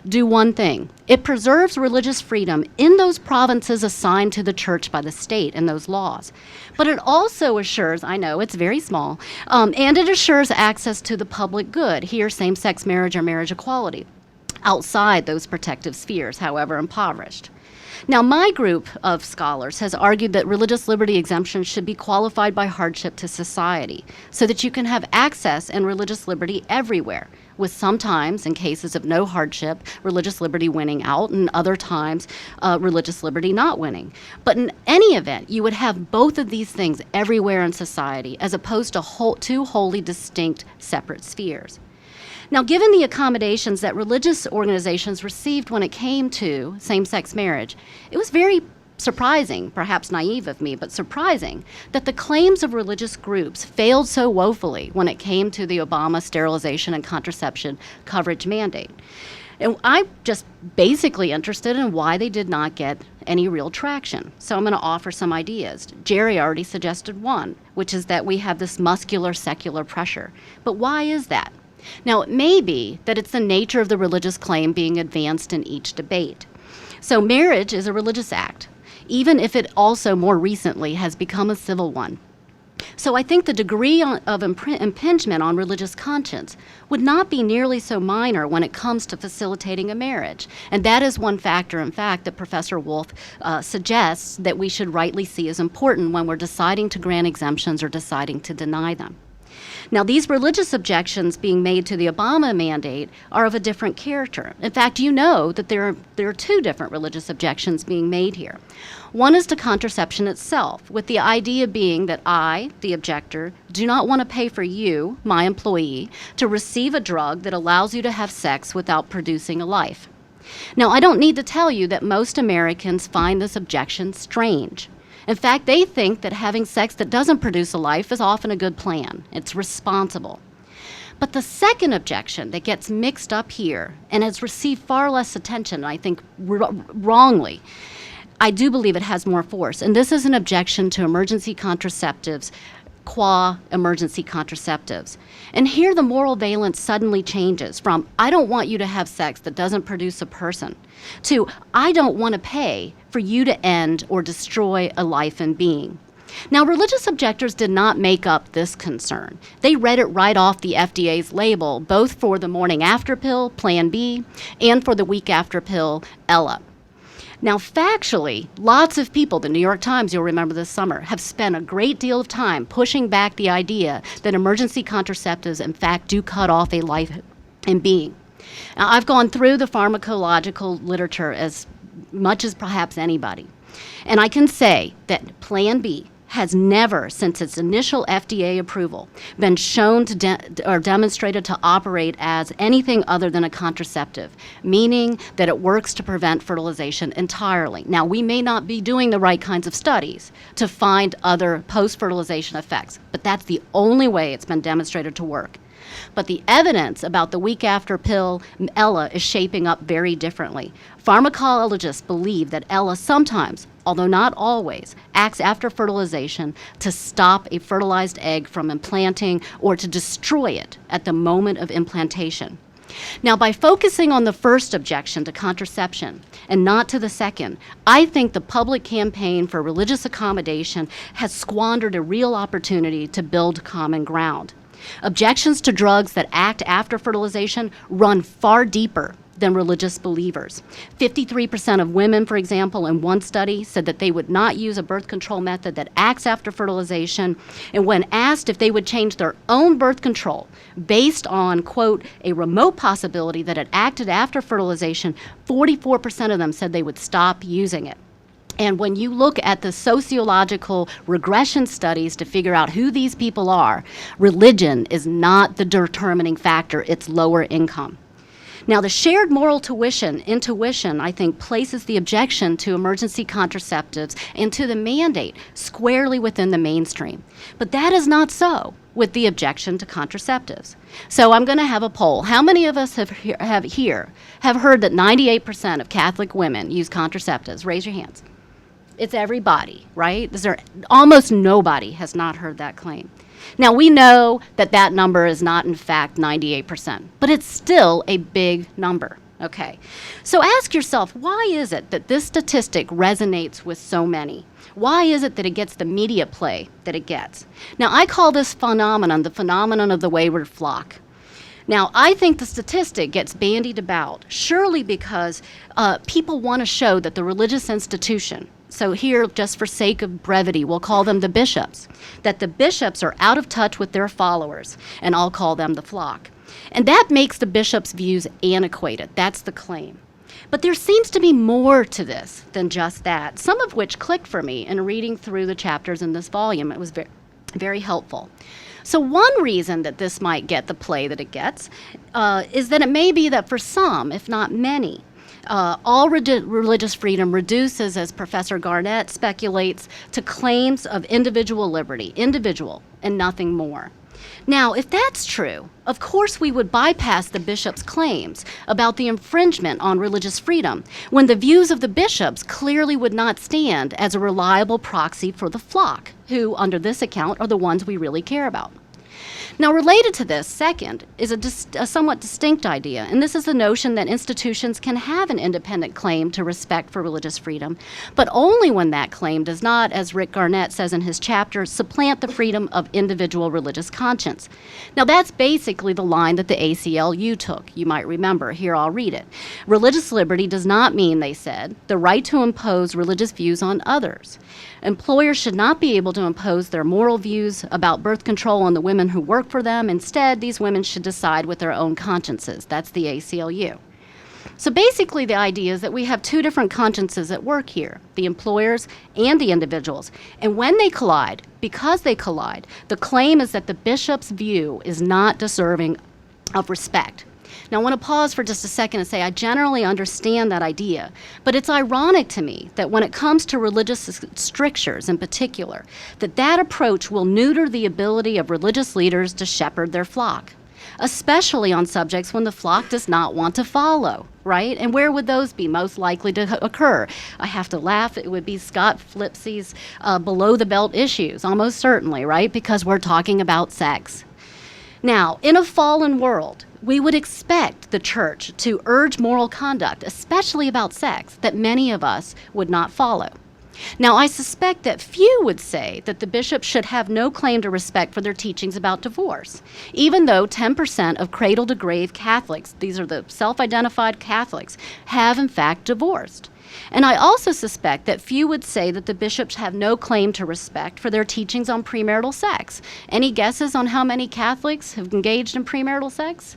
do one thing. It preserves religious freedom in those provinces assigned to the church by the state in those laws. But it also assures, I know it's very small, and it assures access to the public good, here same-sex marriage or marriage equality, outside those protective spheres, however impoverished. Now, my group of scholars has argued that religious liberty exemptions should be qualified by hardship to society so that you can have access and religious liberty everywhere, with sometimes, in cases of no hardship, religious liberty winning out, and other times, religious liberty not winning. But in any event, you would have both of these things everywhere in society as opposed to two wholly distinct separate spheres. Now, given the accommodations that religious organizations received when it came to same-sex marriage, it was very surprising, perhaps naive of me, but surprising, that the claims of religious groups failed so woefully when it came to the Obama sterilization and contraception coverage mandate. And I'm just basically interested in why they did not get any real traction. So I'm going to offer some ideas. Jerry already suggested one, which is that we have this muscular secular pressure. But why is that? Now, it may be that it's the nature of the religious claim being advanced in each debate. So marriage is a religious act, even if it also more recently has become a civil one. So I think the degree of impingement on religious conscience would not be nearly so minor when it comes to facilitating a marriage. And that is one factor, in fact, that Professor Wolf suggests that we should rightly see as important when we're deciding to grant exemptions or deciding to deny them. Now, these religious objections being made to the Obama mandate are of a different character. In fact, you know that there are two different religious objections being made here. One is to contraception itself, with the idea being that I, the objector, do not want to pay for you, my employee, to receive a drug that allows you to have sex without producing a life. Now, I don't need to tell you that most Americans find this objection strange. In fact, they think that having sex that doesn't produce a life is often a good plan. It's responsible. But the second objection that gets mixed up here and has received far less attention, I think wrongly, I do believe it has more force. And this is an objection to emergency contraceptives qua emergency contraceptives. And here the moral valence suddenly changes from, I don't want you to have sex that doesn't produce a person, to, I don't want to pay for you to end or destroy a life and being. Now, religious objectors did not make up this concern. They read it right off the FDA's label, both for the morning after pill, Plan B, and for the week after pill, Ella. Now, factually, lots of people, the New York Times, you'll remember this summer, have spent a great deal of time pushing back the idea that emergency contraceptives, in fact, do cut off a life and being. Now, I've gone through the pharmacological literature as much as perhaps anybody, and I can say that Plan B, has never, since its initial FDA approval, been shown to or demonstrated to operate as anything other than a contraceptive, meaning that it works to prevent fertilization entirely. Now, we may not be doing the right kinds of studies to find other post-fertilization effects, but that's the only way it's been demonstrated to work. But the evidence about the week after pill, Ella, is shaping up very differently. Pharmacologists believe that Ella sometimes, although not always, acts after fertilization to stop a fertilized egg from implanting or to destroy it at the moment of implantation. Now, by focusing on the first objection to contraception and not to the second, I think the public campaign for religious accommodation has squandered a real opportunity to build common ground. Objections to drugs that act after fertilization run far deeper than religious believers. 53% of women, for example, in one study said that they would not use a birth control method that acts after fertilization. And when asked if they would change their own birth control based on, quote, a remote possibility that it acted after fertilization, 44% of them said they would stop using it. And when you look at the sociological regression studies to figure out who these people are, religion is not the determining factor, it's lower income. Now, the shared moral intuition, I think, places the objection to emergency contraceptives and to the mandate squarely within the mainstream. But that is not so with the objection to contraceptives. So I'm going to have a poll. How many of us have heard that 98% of Catholic women use contraceptives? Raise your hands. It's everybody, right? Almost nobody has not heard that claim. Now, we know that that number is not, in fact, 98%, but it's still a big number, okay? So ask yourself, why is it that this statistic resonates with so many? Why is it that it gets the media play that it gets? Now, I call this phenomenon the phenomenon of the wayward flock. Now, I think the statistic gets bandied about, surely because people want to show that the religious institution, so here, just for sake of brevity, we'll call them the bishops, that the bishops are out of touch with their followers, and I'll call them the flock. And that makes the bishops' views antiquated. That's the claim. But there seems to be more to this than just that, some of which clicked for me in reading through the chapters in this volume. It was very, very helpful. So one reason that this might get the play that it gets is that it may be that for some, if not many, all religious freedom reduces, as Professor Garnett speculates, to claims of individual liberty, individual, and nothing more. Now, if that's true, of course we would bypass the bishop's claims about the infringement on religious freedom when the views of the bishops clearly would not stand as a reliable proxy for the flock, who, under this account, are the ones we really care about. Now, related to this, second, is a somewhat distinct idea, and this is the notion that institutions can have an independent claim to respect for religious freedom, but only when that claim does not, as Rick Garnett says in his chapter, supplant the freedom of individual religious conscience. Now, that's basically the line that the ACLU took. You might remember. Here, I'll read it. Religious liberty does not mean, they said, the right to impose religious views on others. Employers should not be able to impose their moral views about birth control on the women who work for them. Instead, these women should decide with their own consciences. That's the ACLU. So basically, the idea is that we have two different consciences at work here, the employers and the individuals. And when they collide, because they collide, the claim is that the bishop's view is not deserving of respect. Now, I want to pause for just a second and say I generally understand that idea, but it's ironic to me that when it comes to religious strictures in particular, that approach will neuter the ability of religious leaders to shepherd their flock, especially on subjects when the flock does not want to follow, right? And where would those be most likely to occur? I have to laugh. It would be Scott Flipsy's below-the-belt issues, almost certainly, right? Because we're talking about sex. Now, in a fallen world, we would expect the church to urge moral conduct, especially about sex, that many of us would not follow. Now, I suspect that few would say that the bishops should have no claim to respect for their teachings about divorce, even though 10% of cradle-to-grave Catholics, these are the self-identified Catholics, have in fact divorced. And I also suspect that few would say that the bishops have no claim to respect for their teachings on premarital sex. Any guesses on how many Catholics have engaged in premarital sex?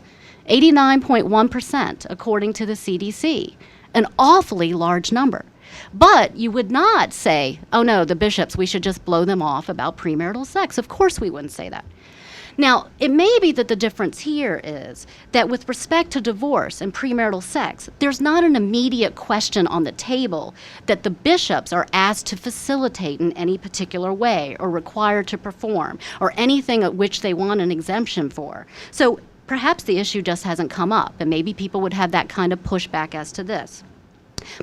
89.1%, according to the CDC, an awfully large number. But you would not say, oh no, the bishops, we should just blow them off about premarital sex. Of course we wouldn't say that. Now, it may be that the difference here is that with respect to divorce and premarital sex, there's not an immediate question on the table that the bishops are asked to facilitate in any particular way or required to perform or anything at which they want an exemption for. So perhaps the issue just hasn't come up, and maybe people would have that kind of pushback as to this.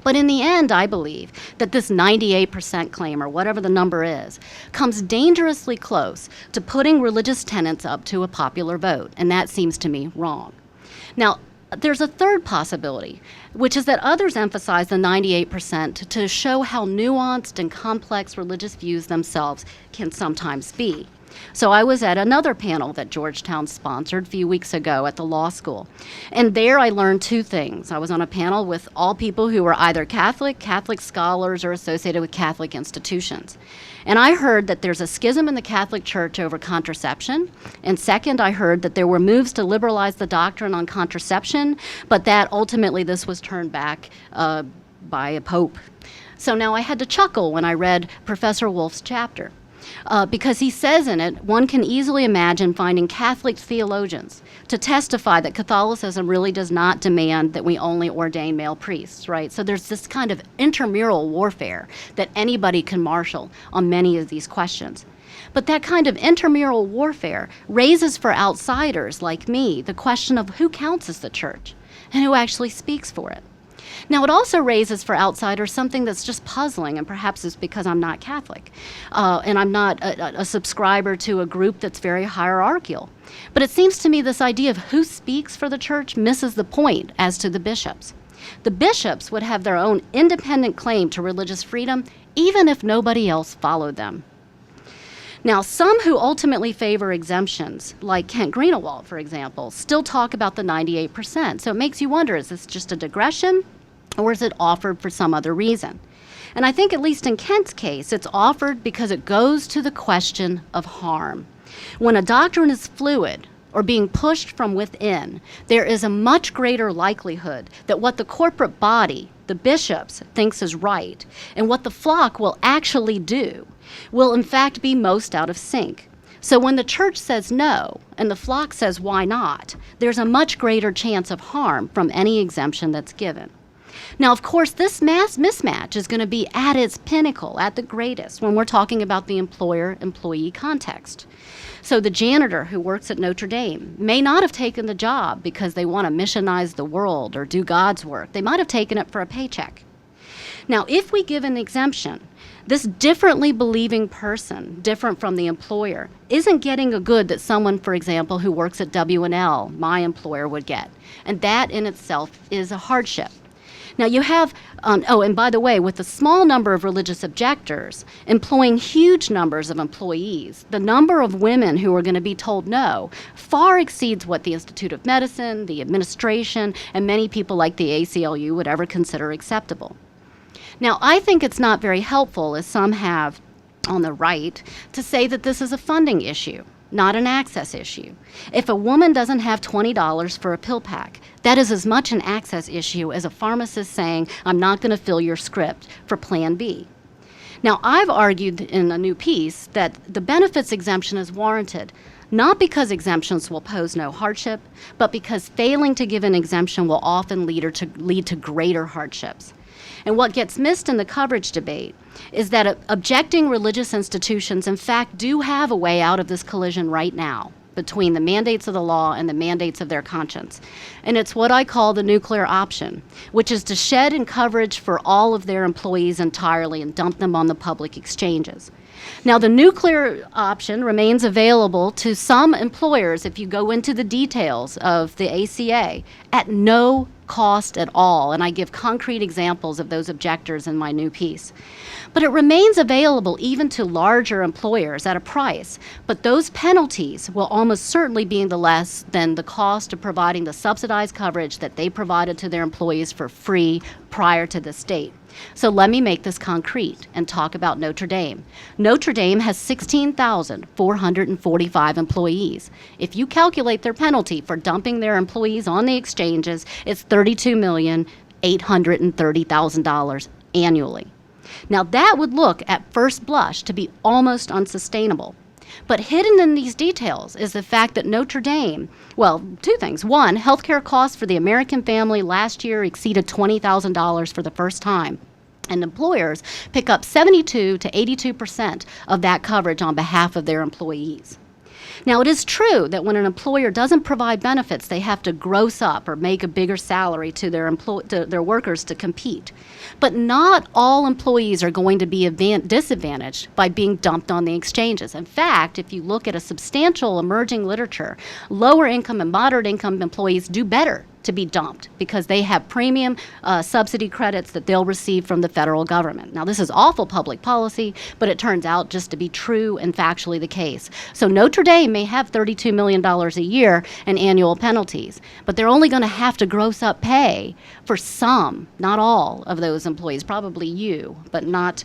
But in the end, I believe that this 98% claim, or whatever the number is, comes dangerously close to putting religious tenets up to a popular vote, and that seems to me wrong. Now, there's a third possibility, which is that others emphasize the 98% to show how nuanced and complex religious views themselves can sometimes be. So I was at another panel that Georgetown sponsored a few weeks ago at the law school. And there I learned two things. I was on a panel with all people who were either Catholic, Catholic scholars, or associated with Catholic institutions. And I heard that there's a schism in the Catholic Church over contraception. And second, I heard that there were moves to liberalize the doctrine on contraception, but that ultimately this was turned back by a pope. So now I had to chuckle when I read Professor Wolf's chapter. Because he says in it, one can easily imagine finding Catholic theologians to testify that Catholicism really does not demand that we only ordain male priests, right? So there's this kind of intramural warfare that anybody can marshal on many of these questions. But that kind of intramural warfare raises for outsiders like me the question of who counts as the church and who actually speaks for it. Now, it also raises for outsiders something that's just puzzling, and perhaps it's because I'm not Catholic, and I'm not a subscriber to a group that's very hierarchical. But it seems to me this idea of who speaks for the church misses the point as to the bishops. The bishops would have their own independent claim to religious freedom, even if nobody else followed them. Now, some who ultimately favor exemptions, like Kent Greenewald, for example, still talk about the 98%. So it makes you wonder, is this just a digression, or is it offered for some other reason? And I think, at least in Kent's case, it's offered because it goes to the question of harm. When a doctrine is fluid or being pushed from within, there is a much greater likelihood that what the corporate body, the bishops, thinks is right, and what the flock will actually do, will in fact be most out of sync. So when the church says no, and the flock says why not, there's a much greater chance of harm from any exemption that's given. Now, of course, this mismatch is going to be at its pinnacle, at the greatest, when we're talking about the employer-employee context. So the janitor who works at Notre Dame may not have taken the job because they want to missionize the world or do God's work. They might have taken it for a paycheck. Now, if we give an exemption, this differently believing person, different from the employer, isn't getting a good that someone, for example, who works at W&L, my employer, would get. And that in itself is a hardship. Now you have, and by the way, with a small number of religious objectors employing huge numbers of employees, the number of women who are going to be told no far exceeds what the Institute of Medicine, the administration, and many people like the ACLU would ever consider acceptable. Now, I think it's not very helpful, as some have on the right, to say that this is a funding issue, not an access issue. If a woman doesn't have $20 for a pill pack, that is as much an access issue as a pharmacist saying, I'm not going to fill your script for Plan B. Now, I've argued in a new piece that the benefits exemption is warranted, not because exemptions will pose no hardship, but because failing to give an exemption will often lead to greater hardships. And what gets missed in the coverage debate is that objecting religious institutions, in fact, do have a way out of this collision right now between the mandates of the law and the mandates of their conscience. And it's what I call the nuclear option, which is to shed in coverage for all of their employees entirely and dump them on the public exchanges. Now, the nuclear option remains available to some employers, if you go into the details of the ACA, at no cost at all, and I give concrete examples of those objectors in my new piece. But it remains available even to larger employers at a price, but those penalties will almost certainly be less than the cost of providing the subsidized coverage that they provided to their employees for free prior to this date. So let me make this concrete and talk about Notre Dame. Notre Dame has 16,445 employees. If you calculate their penalty for dumping their employees on the exchanges, it's $32,830,000 annually. Now, that would look at first blush to be almost unsustainable. But hidden in these details is the fact that Notre Dame, well, two things. One, healthcare costs for the American family last year exceeded $20,000 for the first time. And employers pick up 72 to 82% of that coverage on behalf of their employees. Now, it is true that when an employer doesn't provide benefits, they have to gross up or make a bigger salary to their workers to compete. But not all employees are going to be disadvantaged by being dumped on the exchanges. In fact, if you look at a substantial emerging literature, lower income and moderate income employees do better to be dumped because they have premium subsidy credits that they'll receive from the federal government. Now, this is awful public policy, but it turns out just to be true and factually the case. So Notre Dame may have $32 million a year in annual penalties, but they're only going to have to gross up pay for some, not all, of those employees, probably you, but not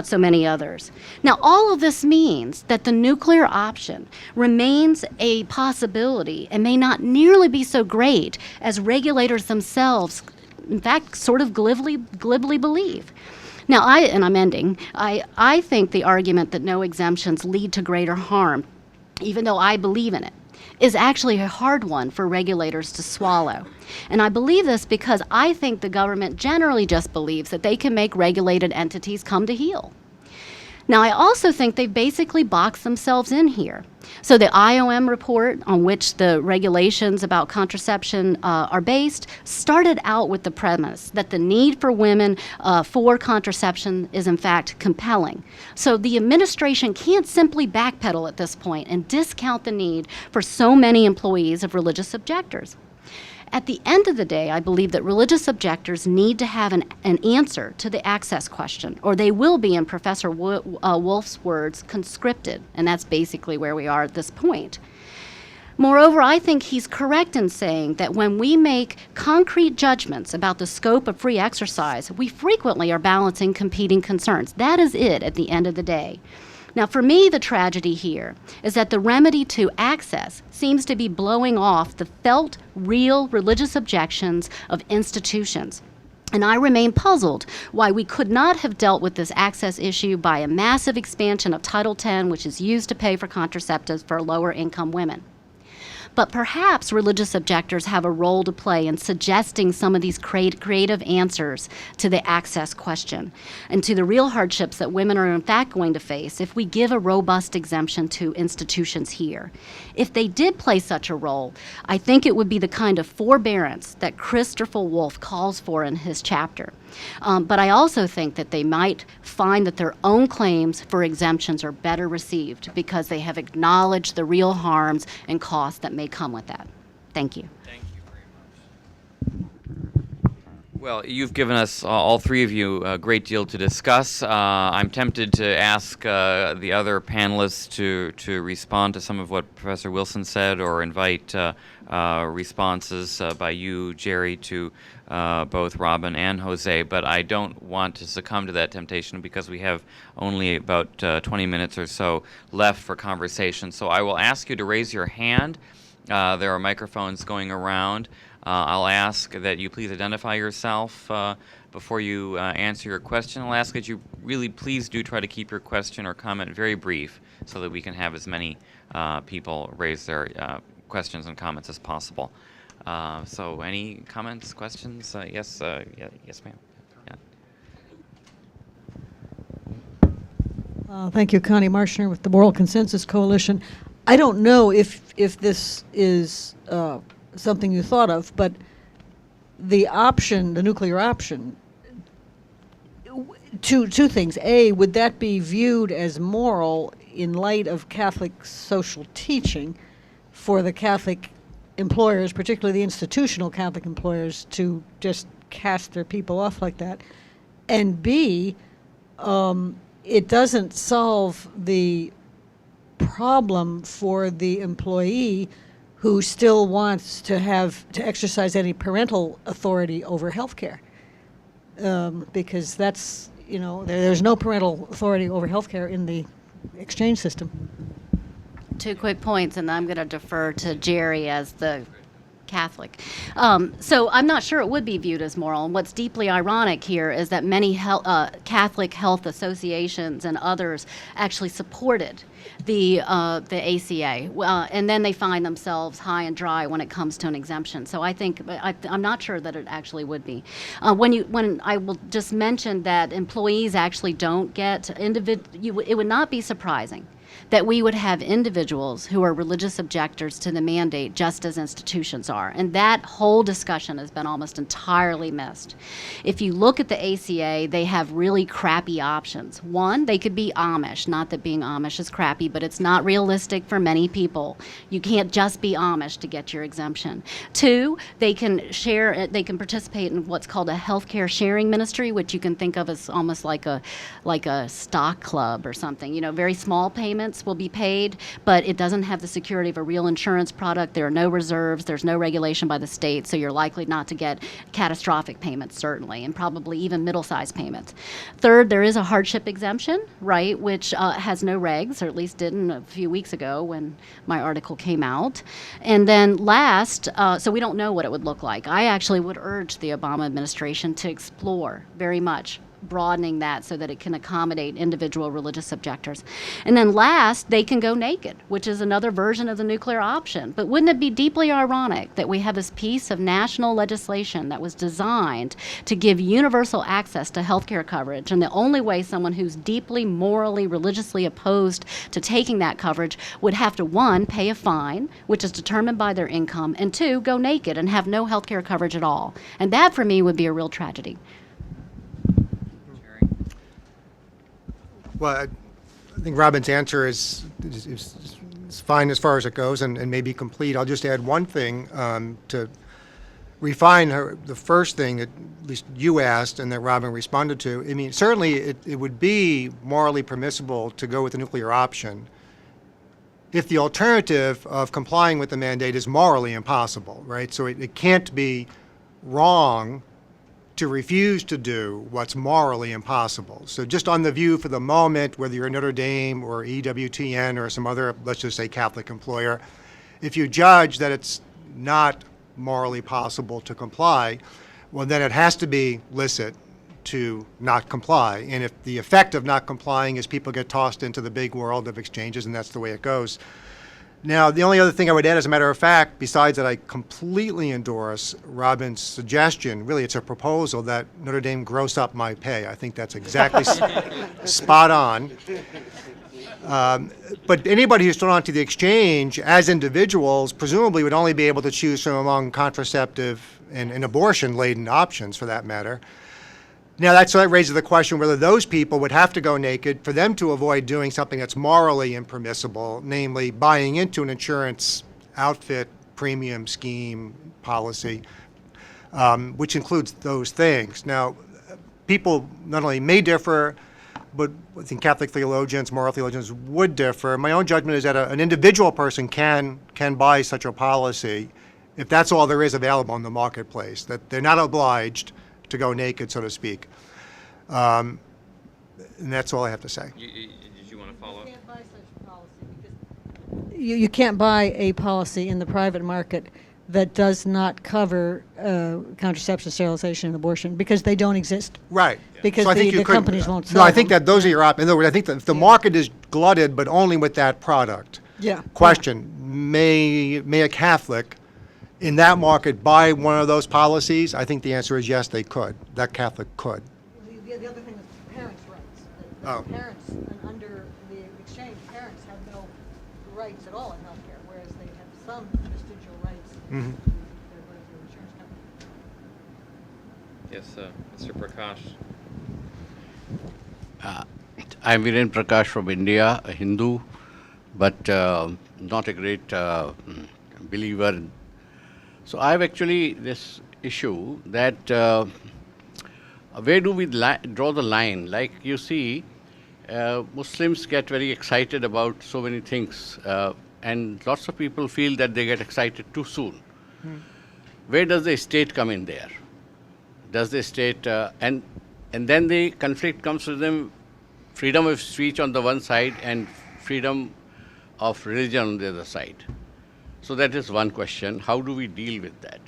so many others. Now, all of this means that the nuclear option remains a possibility and may not nearly be so great as regulators themselves, in fact, sort of glibly believe. Now, I'm ending, I think the argument that no exemptions lead to greater harm, even though I believe in it, is actually a hard one for regulators to swallow. And I believe this because I think the government generally just believes that they can make regulated entities come to heel. Now, I also think they've basically boxed themselves in here. So the IOM report on which the regulations about contraception are based started out with the premise that the need for women for contraception is in fact compelling. So the administration can't simply backpedal at this point and discount the need for so many employees of religious objectors. At the end of the day, I believe that religious objectors need to have an answer to the access question, or they will be, in Professor Wolf's words, conscripted, and that's basically where we are at this point. Moreover, I think he's correct in saying that when we make concrete judgments about the scope of free exercise, we frequently are balancing competing concerns. That is it at the end of the day. Now, for me, the tragedy here is that the remedy to access seems to be blowing off the felt, real religious objections of institutions. And I remain puzzled why we could not have dealt with this access issue by a massive expansion of Title X, which is used to pay for contraceptives for lower-income women. But perhaps religious objectors have a role to play in suggesting some of these creative answers to the access question and to the real hardships that women are in fact going to face if we give a robust exemption to institutions here. If they did play such a role, I think it would be the kind of forbearance that Christopher Wolf calls for in his chapter. But I also think that they might find that their own claims for exemptions are better received because they have acknowledged the real harms and costs that may come with that. Thank you. Thank you very much. Well, you've given us, all three of you, a great deal to discuss. I'm tempted to ask the other panelists to respond to some of what Professor Wilson said or invite responses by you, Jerry, to both Robin and Jose, but I don't want to succumb to that temptation because we have only about 20 minutes or so left for conversation. So I will ask you to raise your hand. There are microphones going around. I'll ask that you please identify yourself before you answer your question. I'll ask that you really please do try to keep your question or comment very brief so that we can have as many people raise their questions and comments as possible. So any comments, questions? Yes, yes, ma'am. Yeah. Thank you, Connie Marshner with the Moral Consensus Coalition. I don't know if this is something you thought of, but the option, the nuclear option, two things. A, would that be viewed as moral in light of Catholic social teaching for the Catholic employers, particularly the institutional Catholic employers, to just cast their people off like that? And B, it doesn't solve the problem for the employee who still wants to exercise any parental authority over healthcare, because that's, there's no parental authority over healthcare in the exchange system. 2 quick points, and I'm going to defer to Jerry as the Catholic. So I'm not sure it would be viewed as moral. And what's deeply ironic here is that many Catholic health associations and others actually supported the ACA, and then they find themselves high and dry when it comes to an exemption. So I think I'm not sure that it actually would be. When I will just mention that employees actually don't get it would not be surprising that we would have individuals who are religious objectors to the mandate just as institutions are. And that whole discussion has been almost entirely missed. If you look at the ACA, they have really crappy options. One, they could be Amish. Not that being Amish is crappy, but it's not realistic for many people. You can't just be Amish to get your exemption. Two, they can participate in what's called a healthcare sharing ministry, which you can think of as almost like a stock club or something. You know, very small payments will be paid, but it doesn't have the security of a real insurance product. There are no reserves. There's no regulation by the state, so you're likely not to get catastrophic payments, certainly, and probably even middle-sized payments. Third, there is a hardship exemption, right, which has no regs, or at least didn't a few weeks ago when my article came out. And then last, so we don't know what it would look like. I actually would urge the Obama administration to explore very much broadening that so that it can accommodate individual religious objectors. And then last, they can go naked, which is another version of the nuclear option. But wouldn't it be deeply ironic that we have this piece of national legislation that was designed to give universal access to health care coverage, and the only way someone who's deeply morally, religiously opposed to taking that coverage would have to, one, pay a fine, which is determined by their income, and two, go naked and have no health care coverage at all. And that, for me, would be a real tragedy. Well, I think Robin's answer is fine as far as it goes and may be complete. I'll just add one thing to refine the first thing that at least you asked and that Robin responded to. I mean, certainly it would be morally permissible to go with the nuclear option if the alternative of complying with the mandate is morally impossible, right? So it can't be wrong to refuse to do what's morally impossible. So just on the view for the moment, whether you're Notre Dame or EWTN or some other, let's just say, Catholic employer, if you judge that it's not morally possible to comply, well, then it has to be licit to not comply. And if the effect of not complying is people get tossed into the big world of exchanges, and that's the way it goes. Now, the only other thing I would add, as a matter of fact, besides that I completely endorse Robin's suggestion, really it's a proposal that Notre Dame gross up my pay. I think that's exactly spot on. But anybody who's thrown onto the exchange as individuals presumably would only be able to choose from among contraceptive and abortion-laden options, for that matter. Now, that raises the question whether those people would have to go naked for them to avoid doing something that's morally impermissible, namely buying into an insurance outfit, premium scheme, policy, which includes those things. Now, people not only may differ, but I think Catholic theologians, moral theologians would differ. My own judgment is that an individual person can buy such a policy if that's all there is available in the marketplace, that they're not obliged to go naked, so to speak. And that's all I have to say. Did you want to follow up? You can't buy such a policy because you can't buy a policy in the private market that does not cover contraception, sterilization, and abortion because they don't exist. Right. Because So I think the you could- companies won't sell No, I think them. that those are your options. In other words, I think that if the market is glutted, but only with that product. Yeah. Question, may a Catholic in that market buy one of those policies? I think the answer is yes, they could. That Catholic could. The other thing is parents' rights. Oh. Parents, under the exchange, parents have no rights at all in healthcare, whereas they have some vestigial rights to their insurance company. Yes, Mr. Prakash. I'm Viren Prakash from India, a Hindu, but not a great believer. So I have actually this issue that where do we draw the line? Like you see, Muslims get very excited about so many things, and lots of people feel that they get excited too soon. Where does the state come in there? Does the state, and then the conflict comes with them, freedom of speech on the one side and freedom of religion on the other side. So that is one question. How do we deal with that?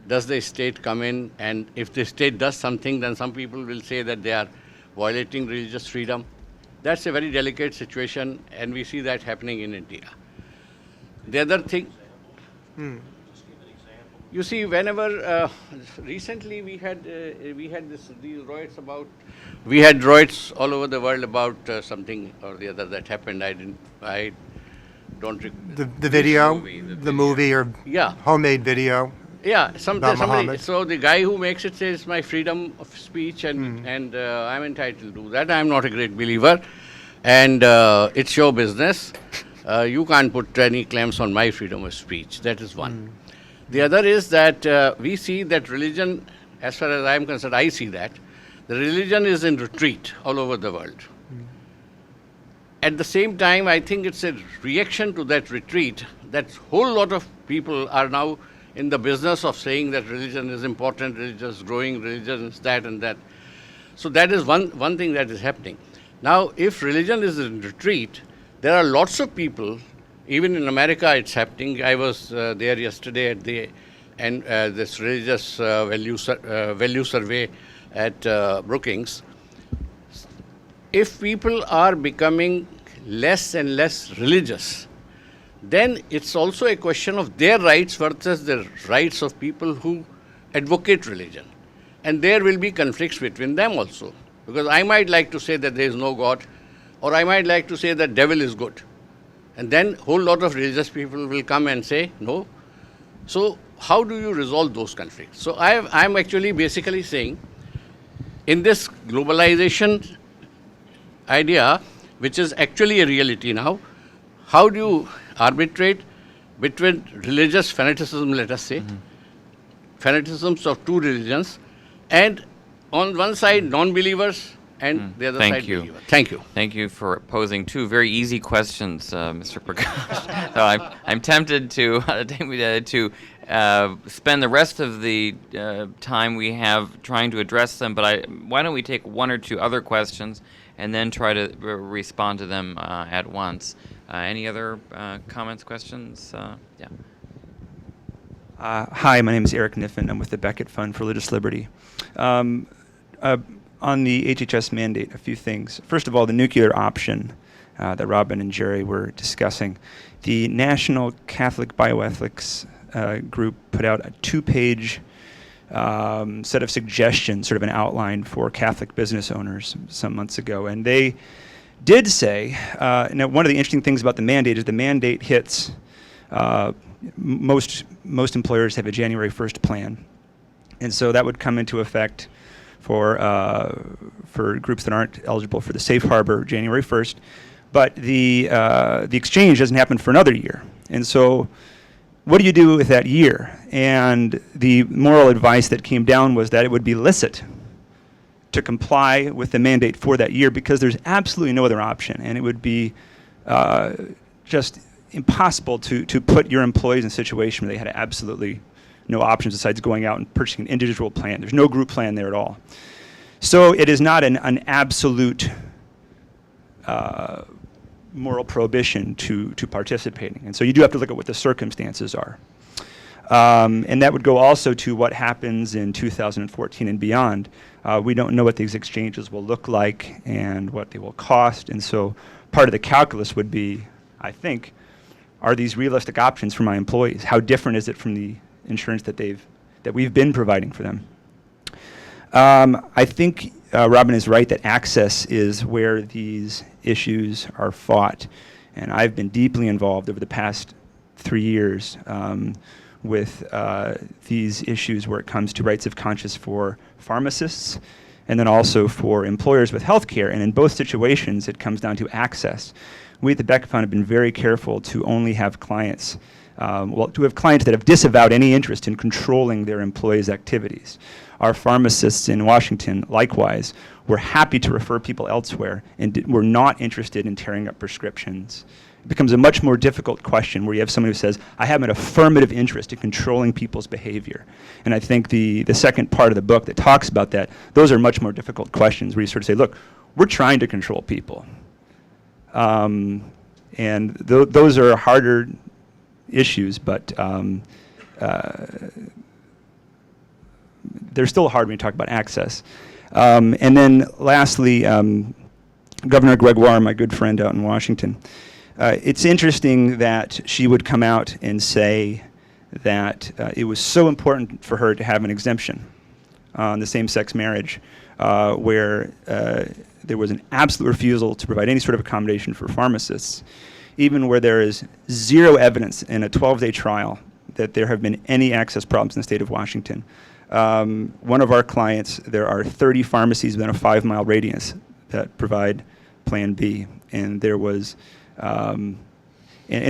Does the state come in, and if the state does something, then some people will say that they are violating religious freedom. That's a very delicate situation, and we see that happening in India. The other thing, you see, whenever recently we had these riots about, we had riots all over the world about something or the other that happened. I don't. The video, the movie, or Yeah. homemade video. Yeah, About somebody. Muhammad. So the guy who makes it says my freedom of speech, and I'm entitled to do that. I'm not a great believer, and it's your business. You can't put any claims on my freedom of speech. That is one. The other is that we see that religion, as far as I'm concerned, I see that the religion is in retreat all over the world. At the same time, I think it's a reaction to that retreat that whole lot of people are now in the business of saying that religion is important, religion is growing, religion is that and that. So that is one thing that is happening. Now, if religion is in retreat, there are lots of people, even in America it's happening. I was there yesterday at this religious value survey at Brookings. If people are becoming less and less religious, then it's also a question of their rights versus the rights of people who advocate religion. And there will be conflicts between them also. Because I might like to say that there is no God, or I might like to say that devil is good. And then whole lot of religious people will come and say no. So how do you resolve those conflicts? So I'm actually basically saying, in this globalization idea, which is actually a reality now, how do you arbitrate between religious fanaticism, let us say, fanaticisms of two religions, and on one side non-believers and the other side believers? Thank you. Thank you for posing two very easy questions, Mr. Prakash. So I'm tempted to spend the rest of the time we have trying to address them, but why don't we take one or two other questions and then try to respond to them at once. Any other comments, questions? Yeah. Hi, my name is Eric Niffen. I'm with the Beckett Fund for Religious Liberty. On the HHS mandate, a few things. First of all, the nuclear option that Robin and Jerry were discussing. The National Catholic Bioethics group put out a 2-page set of suggestions, sort of an outline for Catholic business owners some months ago. And they did say, now one of the interesting things about the mandate is the mandate hits, most employers have a January 1st plan. And so that would come into effect for groups that aren't eligible for the safe harbor January 1st. But the exchange doesn't happen for another year. And so what do you do with that year? And the moral advice that came down was that it would be licit to comply with the mandate for that year because there's absolutely no other option. And it would be just impossible to put your employees in a situation where they had absolutely no options besides going out and purchasing an individual plan. There's no group plan there at all. So it is not an absolute moral prohibition to participating. And so you do have to look at what the circumstances are. And that would go also to what happens in 2014 and beyond. We don't know what these exchanges will look like and what they will cost. And so part of the calculus would be, I think, are these realistic options for my employees? How different is it from the insurance that we've been providing for them? I think Robin is right that access is where these issues are fought. And I've been deeply involved over the past 3 years with these issues where it comes to rights of conscience for pharmacists and then also for employers with health care. And in both situations, it comes down to access. We at the Beckett Fund have been very careful to only have clients, to have clients that have disavowed any interest in controlling their employees' activities. Our pharmacists in Washington, likewise, were happy to refer people elsewhere and were not interested in tearing up prescriptions. It becomes a much more difficult question where you have someone who says, I have an affirmative interest in controlling people's behavior. And I think the second part of the book that talks about that, those are much more difficult questions where you sort of say, look, we're trying to control people. And those are harder issues, but they're still hard when you talk about access. And then lastly, Governor Gregoire, my good friend out in Washington, it's interesting that she would come out and say that it was so important for her to have an exemption on the same-sex marriage, where there was an absolute refusal to provide any sort of accommodation for pharmacists, even where there is zero evidence in a 12-day trial that there have been any access problems in the state of Washington. One of our clients, there are 30 pharmacies within a 5-mile radius that provide Plan B, and there was, and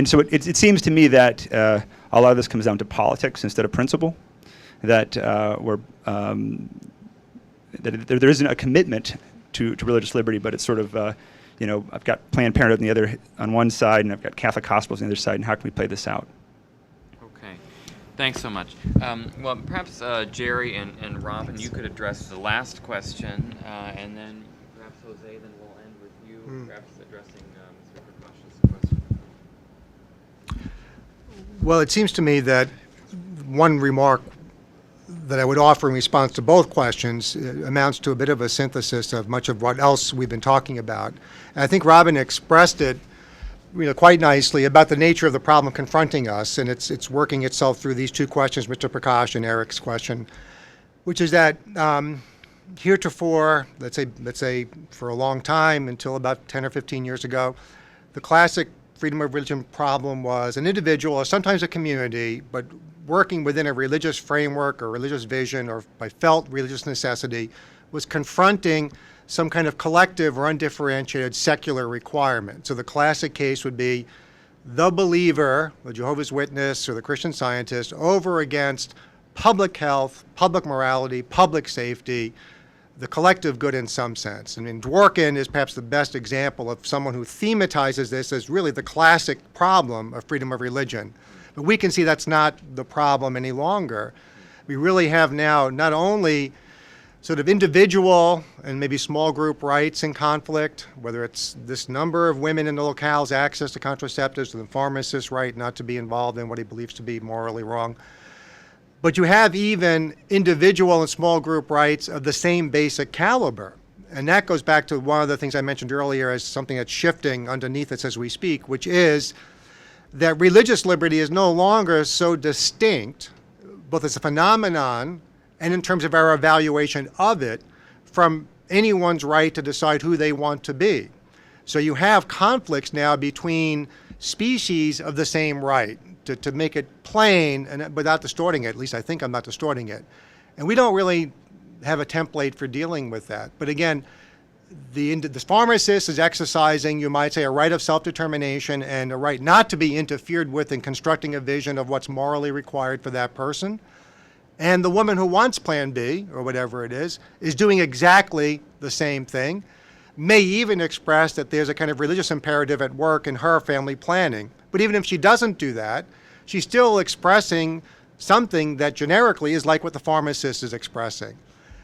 so it seems to me that a lot of this comes down to politics instead of principle, that that there isn't a commitment to religious liberty, but it's sort of, I've got Planned Parenthood on one side, and I've got Catholic hospitals on the other side, and how can we play this out? Okay, thanks so much. Well, perhaps Jerry and Robin, you could address the last question, and then perhaps Jose, then we'll end with you, perhaps addressing Mr. Prakash's question. Well, it seems to me that one remark that I would offer in response to both questions amounts to a bit of a synthesis of much of what else we've been talking about. And I think Robin expressed it quite nicely about the nature of the problem confronting us, and it's working itself through these two questions, Mr. Prakash and Eric's question, which is that heretofore, let's say for a long time, until about 10 or 15 years ago, the classic freedom of religion problem was an individual, or sometimes a community, but working within a religious framework or religious vision or by felt religious necessity, was confronting some kind of collective or undifferentiated secular requirement. So the classic case would be the believer, the Jehovah's Witness or the Christian Scientist, over against public health, public morality, public safety, the collective good in some sense. I mean, Dworkin is perhaps the best example of someone who thematizes this as really the classic problem of freedom of religion. But we can see that's not the problem any longer. We really have now not only sort of individual and maybe small group rights in conflict, whether it's this number of women in the locale's access to contraceptives, or the pharmacist's right not to be involved in what he believes to be morally wrong, but you have even individual and small group rights of the same basic caliber. And that goes back to one of the things I mentioned earlier as something that's shifting underneath us as we speak, which is that religious liberty is no longer so distinct, both as a phenomenon and in terms of our evaluation of it, from anyone's right to decide who they want to be. So you have conflicts now between species of the same right, to make it plain and without distorting it. At least I think I'm not distorting it. And we don't really have a template for dealing with that. But again, the pharmacist is exercising, you might say, a right of self-determination and a right not to be interfered with in constructing a vision of what's morally required for that person. And the woman who wants Plan B, or whatever it is doing exactly the same thing, may even express that there's a kind of religious imperative at work in her family planning. But even if she doesn't do that, she's still expressing something that generically is like what the pharmacist is expressing.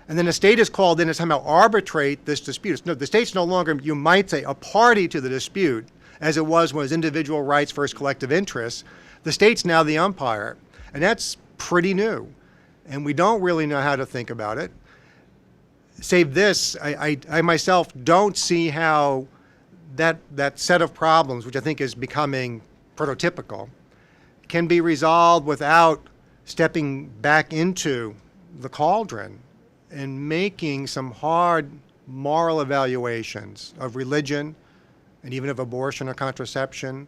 And then the state is called in to somehow arbitrate this dispute. No, the state's no longer, you might say, a party to the dispute, as it was when it was individual rights versus collective interests. The state's now the umpire. And that's pretty new. And we don't really know how to think about it. Save this, I myself don't see how that set of problems, which I think is becoming prototypical, can be resolved without stepping back into the cauldron and making some hard moral evaluations of religion and even of abortion or contraception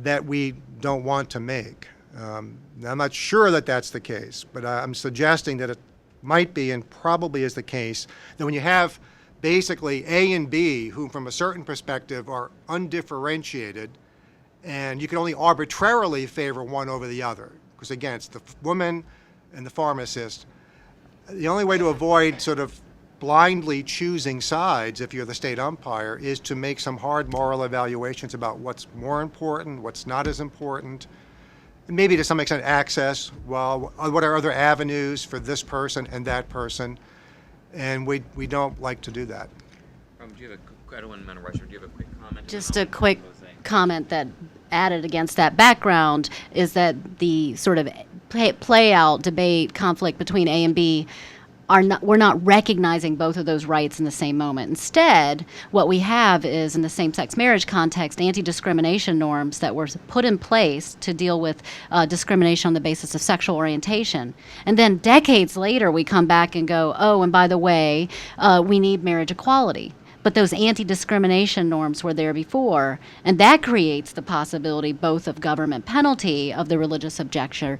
that we don't want to make. I'm not sure that that's the case, but I'm suggesting that it might be and probably is the case that when you have basically A and B, who from a certain perspective are undifferentiated, and you can only arbitrarily favor one over the other, because again, it's the woman and the pharmacist. The only way to avoid sort of blindly choosing sides, if you're the state umpire, is to make some hard moral evaluations about what's more important, what's not as important, and maybe to some extent access, well, what are other avenues for this person and that person, and we don't like to do that. Do you have I don't want to rush, do you have a quick comment? Just a quick comment that added against that background is that the sort of play out debate conflict between A and B we're not recognizing both of those rights in the same moment. Instead, what we have is, in the same-sex marriage context, anti-discrimination norms that were put in place to deal with discrimination on the basis of sexual orientation. And then decades later, we come back and go, oh, and by the way, we need marriage equality. But those anti-discrimination norms were there before, and that creates the possibility both of government penalty of the religious objector,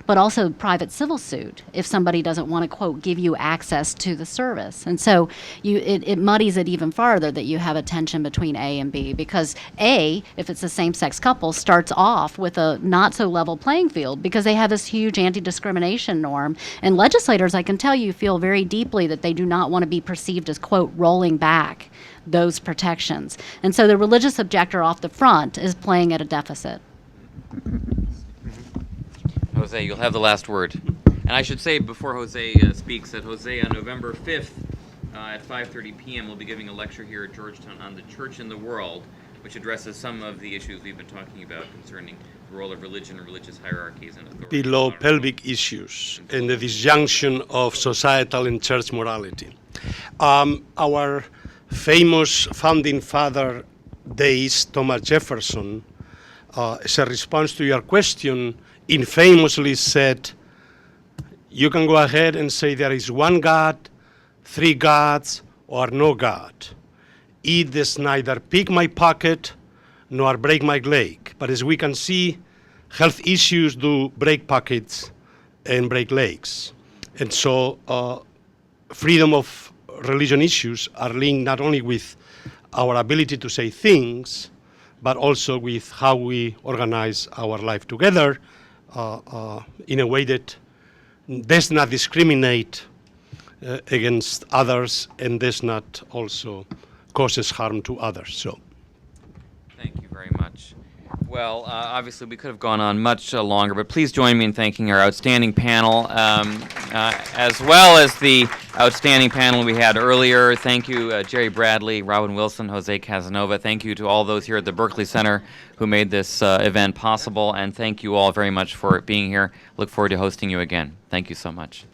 but also private civil suit if somebody doesn't want to, quote, give you access to the service. And so it muddies it even farther that you have a tension between A and B, because A, if it's a same-sex couple, starts off with a not-so-level playing field because they have this huge anti-discrimination norm. And legislators, I can tell you, feel very deeply that they do not want to be perceived as, quote, rolling back those protections. And so the religious objector off the front is playing at a deficit. Jose, you'll have the last word. And I should say before Jose speaks that Jose on November 5th at 5:30 p.m. will be giving a lecture here at Georgetown on the Church in the World, which addresses some of the issues we've been talking about concerning the role of religion and religious hierarchies and authority. Below pelvic issues and the disjunction of societal and church morality. Our famous founding father days, Thomas Jefferson, as a response to your question, infamously said, you can go ahead and say there is one God, three gods, or no God. It does neither pick my pocket nor break my leg. But as we can see, health issues do break pockets and break legs. And so freedom of religion issues are linked not only with our ability to say things, but also with how we organize our life together in a way that does not discriminate against others and does not also causes harm to others. So, thank you very much. Well, obviously we could have gone on much longer, but please join me in thanking our outstanding panel, as well as the outstanding panel we had earlier. Thank you, Gerard Bradley, Robin Wilson, Jose Casanova. Thank you to all those here at the Berkley Center who made this event possible, and thank you all very much for being here. Look forward to hosting you again. Thank you so much.